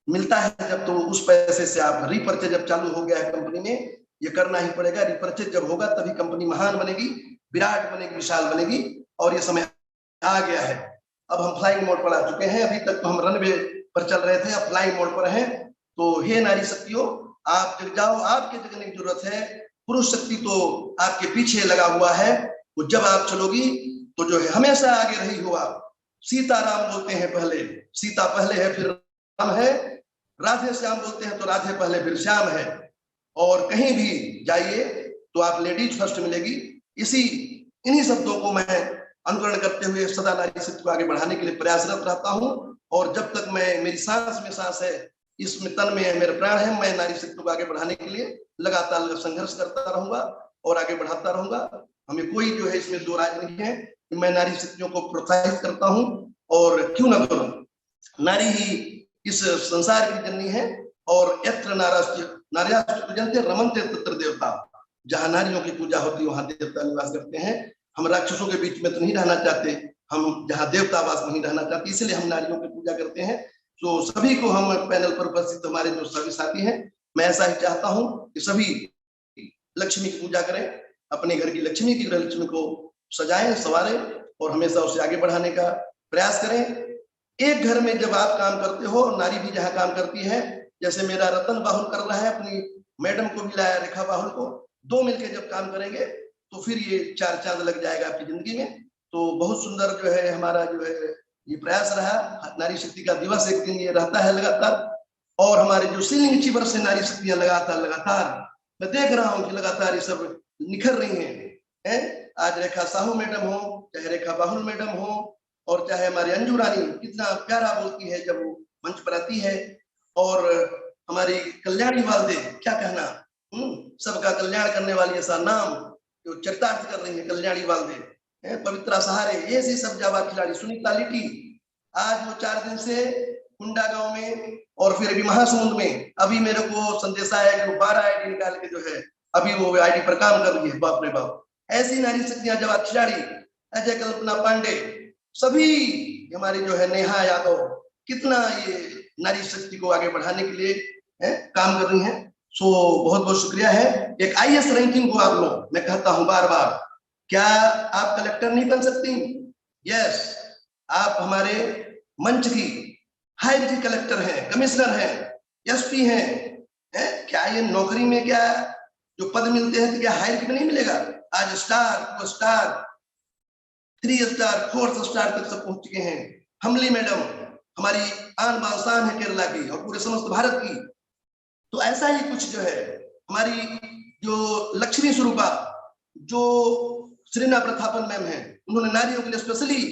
मिलता है। जब तो उस पैसे से आप रिपर्चेज जब चालू हो गया है कंपनी में, ये करना ही पड़ेगा। रिपर्चेज जब होगा तभी कंपनी महान बनेगी, विराट बनेगी, विशाल बनेगी। और ये समय आ गया है। अब हम फ्लाइंग मोड पर आ चुके हैं। अभी तक तो हम रनवे पर चल रहे थे, अब फ्लाइंग मोड पर हैं। तो हे नारी शक्तियों, आप जग जाओ, आपके जगने की जरूरत है। पुरुष शक्ति तो आपके पीछे लगा हुआ है, वो जब आप चलोगी तो जो है हमेशा आगे रही हो आप। सीताराम बोलते हैं पहले, सीता पहले है फिर राम है। राधे श्याम बोलते हैं तो राधे पहले फिर श्याम है। और कहीं भी जाइए तो आप लेडीज फर्स्ट मिलेगी। इन्हीं शब्दों को मैं अनुकरण करते हुए सदा नारी शक्ति को आगे बढ़ाने के लिए प्रयासरत रहता हूं। और जब तक मेरी सांस में सांस है, इसमें तन में मेरे प्राण है, मैं नारी शक्ति को आगे बढ़ाने के लिए लगातार संघर्ष करता रहूंगा और आगे बढ़ाता रहूंगा। हमें कोई जो है इसमें दो राय नहीं है कि मैं नारी शक्तियों को प्रोत्साहित करता हूं, और क्यों ना करूं। नारी ही इस संसार की जननी है। और यत्र नार्यास्तु पूजन्ते रमन्ते तत्र देवता, जहां नारियों की पूजा होती है वहां देवता निवास करते हैं। हम राक्षसों के बीच में तो नहीं रहना चाहते, हम जहां देवतावास नहीं रहना चाहते, इसलिए हम नारियों की पूजा करते हैं। तो सभी को हम पैनल पर उपस्थित हमारे जो सभी साथी हैं, मैं ऐसा ही चाहता हूं कि सभी लक्ष्मी की पूजा करें, अपने घर की लक्ष्मी की, गृह लक्ष्मी को सजाएं, संवारें और हमेशा उसे आगे बढ़ाने का प्रयास करें। एक घर में जब आप काम करते हो, नारी भी जहाँ काम करती है, जैसे मेरा रतन बाहुल कर रहा है, अपनी मैडम को भी लाया रेखा बाहुल को, 2 मिलकर जब काम करेंगे तो फिर ये 4 चांद लग जाएगा आपकी जिंदगी में। तो बहुत सुंदर जो है हमारा जो है ये प्रयास रहा। नारी शक्ति का दिवस एक दिन ये रहता है लगातार। और हमारे जो सीलिंग अचीवर से नारी शक्तियां लगातार मैं देख रहा हूँ कि लगातार ये सब निखर रही हैं। आज रेखा साहू मैडम हो, चाहे रेखा बाहुल मैडम हो, और चाहे हमारी अंजू रानी कितना प्यारा बोलती है जब वो मंच पर आती है, और हमारी कल्याणी वालदे क्या कहना, सबका कल्याण करने वाली ऐसा नाम जो चरितार्थ कर रही है, कल्याणी वाल्दे, पवित्रा सहारे, ये ऐसी सब जाबाज खिलाड़ी। सुनीता लिटी, आज वो 4 दिन से कुंडा गांव में और फिर अभी महासमुंद में, अभी मेरे को संदेश आया कि वो 12 आईडी निकाल के जो है अभी वो आईडी पर काम कर रही है। बाप रे बाप, ऐसी नारी शक्तियां जाबाज खिलाड़ी, अजय कल्पना पांडे, सभी हमारी जो है नेहा यादव, कितना ये नारी शक्ति को आगे बढ़ाने के लिए काम कर रही हैं। सो बहुत बहुत शुक्रिया है। एक आईएएस रैंकिंग को आप लोग, मैं कहता हूं बार बार, क्या आप कलेक्टर नहीं बन सकती? यस, आप हमारे मंच की हायर की कलेक्टर हैं, कमिश्नर हैं, एसपी हैं, क्या ये नौकरी में क्या जो पद मिलते हैं तो क्या हायर की में नहीं मिलेगा? आज स्टार, 2 स्टार, 3 स्टार, 4 स्टार तक सब पहुंच चुके हैं। हमली मैडम हमारी आन बान शान है केरला की और पूरे समस्त भारत की। तो ऐसा ही कुछ जो है हमारी जो लक्ष्मी स्वरूपा, जो श्रीना प्रथापन मैम है, उन्होंने नारियों के लिए स्पेशली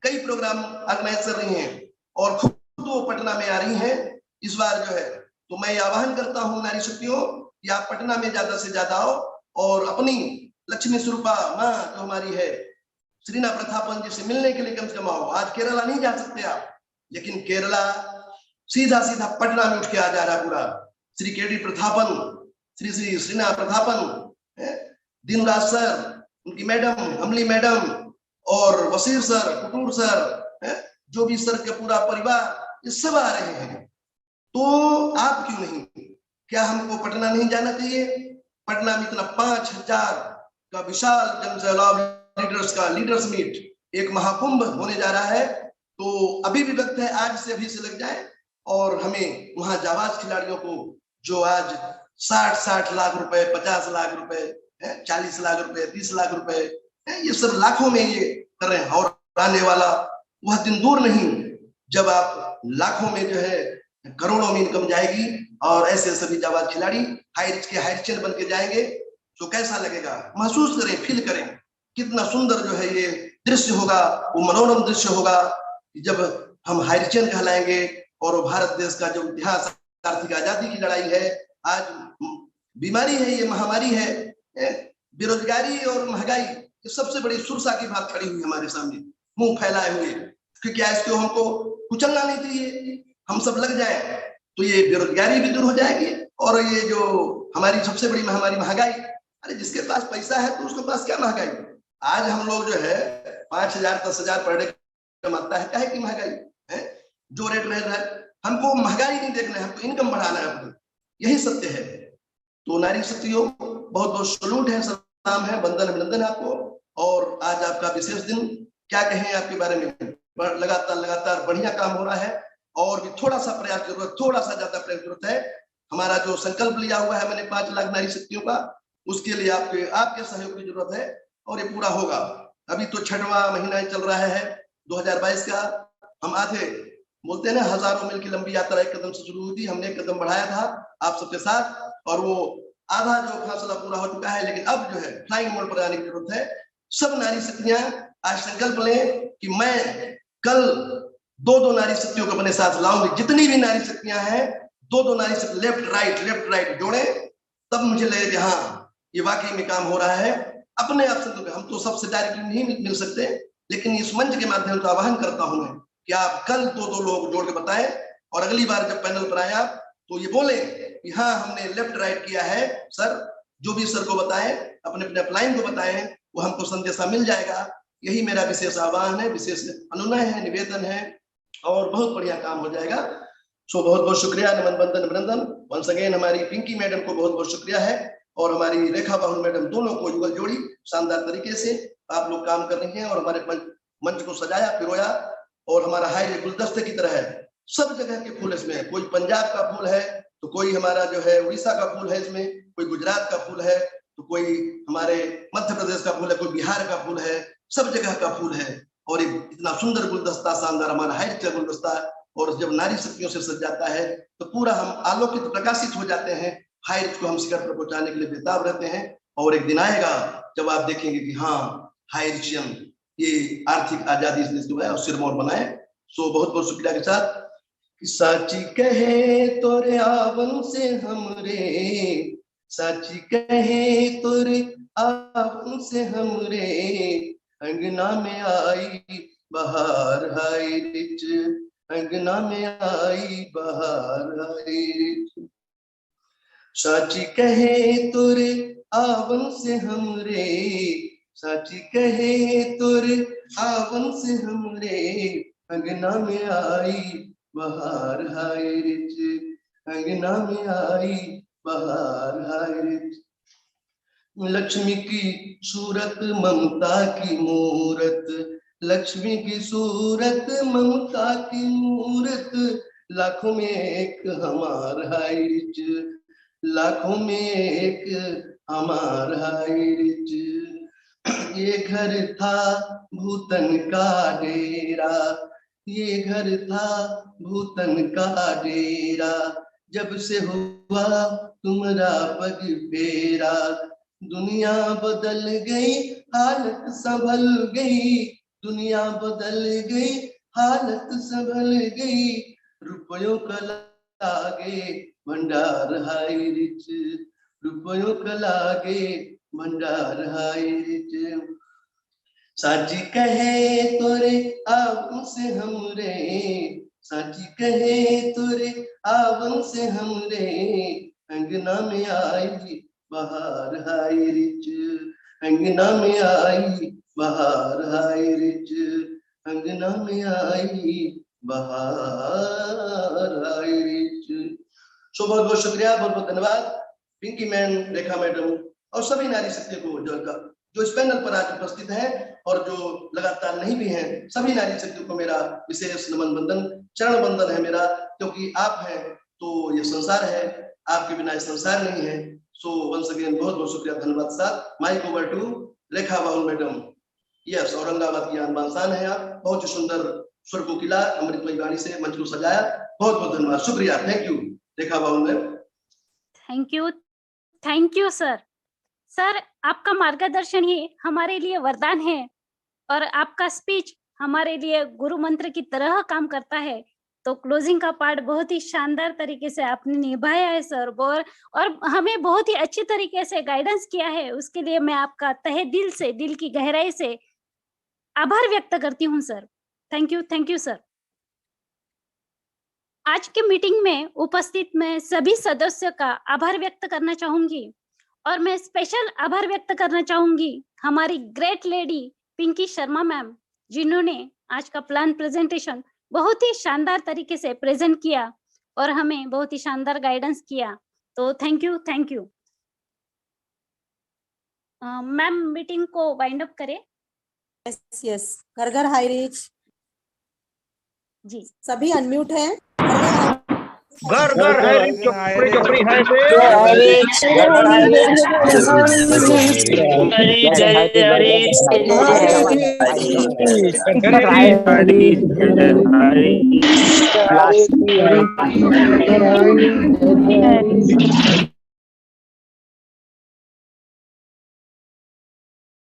कई प्रोग्राम ऑर्गेनाइज कर रही हैं और खुद वो पटना में आ रही हैं इस बार जो है। तो मैं आह्वान करता हूं नारी शक्तियों कि आप पटना में ज्यादा से ज्यादा आओ और अपनी लक्ष्मी स्वरूपा माँ जो हमारी है श्रीना प्रथापन जी से मिलने के लिए कम से कम आओ। आज केरला नहीं जा सकते आप, लेकिन केरला सीधा सीधा पटना में उठ के आ जा रहा पूरा। श्री केडी प्रथापन, श्री श्री श्रीना प्रथापन, दिनराज सर, उनकी मैडम अमली मैडम और वसीर सर, कुटूर सर, जो भी सर का पूरा परिवार, ये सब आ रहे हैं। तो आप क्यों नहीं? क्या हमको पटना नहीं जाना चाहिए? पटना में इतना 5000 का विशाल जनसैलाब लीडर्स का लीडर्स मीट, एक महाकुंभ होने जा रहा है। तो अभी भी वक्त है, आज से अभी से लग जाए और हमें वहां जाबाज खिलाड़ियों को जो आज 60 लाख रुपए, 50 लाख रुपए, 40 लाख रुपए, 30 लाख रुपए, ये सब लाखों में ये कर रहे हैं। और आने वाला वह दिन दूर नहीं जब आप लाखों में जो है करोड़ों में इनकम जाएगी और ऐसे सभी जाबाज खिलाड़ी हाई रिच के हाई रिच बन के जाएंगे। तो कैसा लगेगा? महसूस करें, फील करें, कितना सुंदर जो है ये दृश्य होगा, वो मनोरम दृश्य होगा जब हम हाई रिच कहलाएंगे। और भारत देश का जो इतिहास, आर्थिक आजादी की लड़ाई है, आज बीमारी है, ये महामारी है, बेरोजगारी और महंगाई, ये सबसे बड़ी सुरसा की बात खड़ी हुई हमारे सामने, मुंह फैलाए हुए। क्योंकि इसको हमको कुचलना नहीं चाहिए, हम सब लग जाए तो ये बेरोजगारी भी दूर हो जाएगी। और ये जो हमारी सबसे बड़ी महामारी महंगाई, अरे जिसके पास पैसा है तो उसके पास क्या महंगाई? आज हम लोग जो है 5000 10,000 पर डे कमाता है, काहे की महंगाई है? जो रेट रह रहा है, हमको महंगाई नहीं देखना है, हमको इनकम बढ़ाना है अपनी, यही सत्य है। तो नारी शक्तियों बहुत बहुत सलूट है, सलाम है, वंदन अभिनंदन है आपको। और आज आपका विशेष दिन, क्या कहें आपके बारे में, लगातार बढ़िया काम हो रहा है और भी थोड़ा सा प्रयास जरूरत, थोड़ा सा ज्यादा प्रयास जरूरत है। हमारा जो संकल्प लिया हुआ है मैंने 5 लाख नारी शक्तियों का, उसके लिए आपके सहयोग की जरूरत है और ये पूरा होगा। अभी तो 6वां महीना चल रहा है 2022 का। हम आधे बोलते हैं ना, हजारों मील की लंबी यात्रा एक कदम से शुरू हुई थी, हमने एक कदम बढ़ाया था आप सबके साथ और वो आधा जो फासला पूरा हो चुका है। लेकिन अब जो है फ्लाइंग मोड पर आने की जरूरत है। सब नारी शक्तियां आज संकल्प लें कि मैं कल 2-2 नारी शक्तियों को अपने साथ लाऊंगी। जितनी भी नारी शक्तियां हैं, 2-2 नारी शक्ति लेफ्ट राइट जोड़े, तब मुझे लगे कि हाँ ये वाकई में काम हो रहा है। अपने आप से तो हम तो सबसे डायरेक्टली नहीं मिल सकते, लेकिन इस मंच के माध्यम से आह्वान करता हूं मैं कि आप कल 2-2 लोग जोड़ के बताएं और अगली बार जब पैनल पर आए आप तो ये बोले कि हाँ हमने लेफ्ट राइट किया है सर। जो भी सर को बताएं, अपने अपने अपलाइन को बताएं, वो हमको संदेशा मिल जाएगा। यही मेरा विशेष आह्वान है, विशेष अनुनय है, निवेदन है और बहुत बढ़िया काम हो जाएगा। सो बहुत बहुत शुक्रिया, नमन वंदन अभिनंदन। वंस अगेन हमारी पिंकी मैडम को बहुत बहुत शुक्रिया है और हमारी रेखा बाहुल मैडम, दोनों को युगल जोड़ी शानदार तरीके से आप लोग काम कर रही हैं और हमारे मंच को सजाया पिरोया। और हमारा हाई गुलदस्ते की तरह है, सब जगह के फूल इसमें, कोई पंजाब का फूल है तो कोई हमारा जो है उड़ीसा का फूल है, इसमें कोई गुजरात का फूल है तो कोई हमारे मध्य प्रदेश का फूल है, कोई बिहार का फूल है, सब जगह का फूल है। और इतना सुंदर गुलदस्ता, शानदार हमारा हाइट का गुलदस्ता। और जब नारी शक्तियों से सज जाता है तो पूरा हम आलोकित प्रकाशित हो जाते हैं, हाइट को हम शिखर पर पहुंचाने के लिए बेताब रहते हैं। और एक दिन आएगा जब आप देखेंगे कि हाँ हाइरिचियन ये आर्थिक आजादी इसने जो है सिरमौर बनाए। सो बहुत बहुत शुक्रिया के साथ कि साची कहे तोरे आवन से हमरे साची कहे तोरे आवन से हमरे अंगना में आई बहार हाय रिच, अंगना में आई बहार हाय रिच। साची कहे तोरे आवन से हमरे, साची कहे तोरे आवन से हमरे अंगना में आई बहार हाय रिच, अंगना में आई बहार हाय रिच। लक्ष्मी की सूरत ममता की मूरत, लक्ष्मी की सूरत ममता की मूरत, लाखों में एक हमार हाय रिच, लाखों में एक हमार हाय रिच। ये घर था भूतन का डेरा, ये घर था भूतन का डेरा, जब से हुआ तुम्हारा पग फेरा, दुनिया बदल गई हालत संभल गई, दुनिया बदल गई हालत संभल गई, रुपयों का लागे भंडार हाय रिच, रुपयों का लागे भंडार हाय रिच। साची कहे तोरे आवन से हमरे, साची कहे तोरे आवन से हमरे अंगना में आई बहार हाय रिच, अंगना में आई बहार हाय रिच, अंगना में आई बहार हाय रिच। सो बहुत बहुत शुक्रिया, बहुत बहुत धन्यवाद पिंकी मैम, रेखा मैडम और सभी नारी शक्ति को जो इस पैनल पर आज उपस्थित हैं और जो लगातार नहीं भी हैं, सभी नारी शक्ति को मेरा विशेष नमन बंदन, चरण बंदन है मेरा, क्योंकि आप हैं तो ये संसार है, आपके बिना ये संसार नहीं है। सो वंस अगेन बहुत बहुत शुक्रिया, धन्यवाद साथ। Mike over to Rekha Bahul madam. Yes, Aurangabad की आन बान शान है आप, बहुत ही सुंदर स्वर कोकिला अमृतमयी वाणी से मंच को सजाया, बहुत बहुत धन्यवाद, शुक्रिया, thank you Rekha Bahul ma'am. Thank you sir. Sir, आपका मार्गदर्शन ही हमारे लिए वरदान है और आपका स्पीच हमारे लिए गुरु मंत्र की तरह काम करता है। तो क्लोजिंग का पार्ट बहुत ही शानदार तरीके से आपने निभाया है सर, और हमें बहुत ही अच्छी तरीके से गाइडेंस किया है, उसके लिए मैं आपका तहे दिल से, दिल की गहराई से आभार व्यक्त करती हूँ सर। Thank you sir. आज की मीटिंग में उपस्थित मैं सभी सदस्यों का आभार व्यक्त करना चाहूंगी और मैं स्पेशल आभार व्यक्त करना चाहूंगी हमारी great lady Pinky Sharma ma'am, जिन्होंने आज का प्लान प्रेजेंटेशन बहुत ही शानदार तरीके से प्रेजेंट किया और हमें बहुत ही शानदार गाइडेंस किया। तो थैंक यू मैम। मीटिंग को वाइंड अप करें। यस, घर घर हाई रिच जी, सभी अनम्यूट हैं। घर घर है रिच, चोपड़ी चोपड़ी है से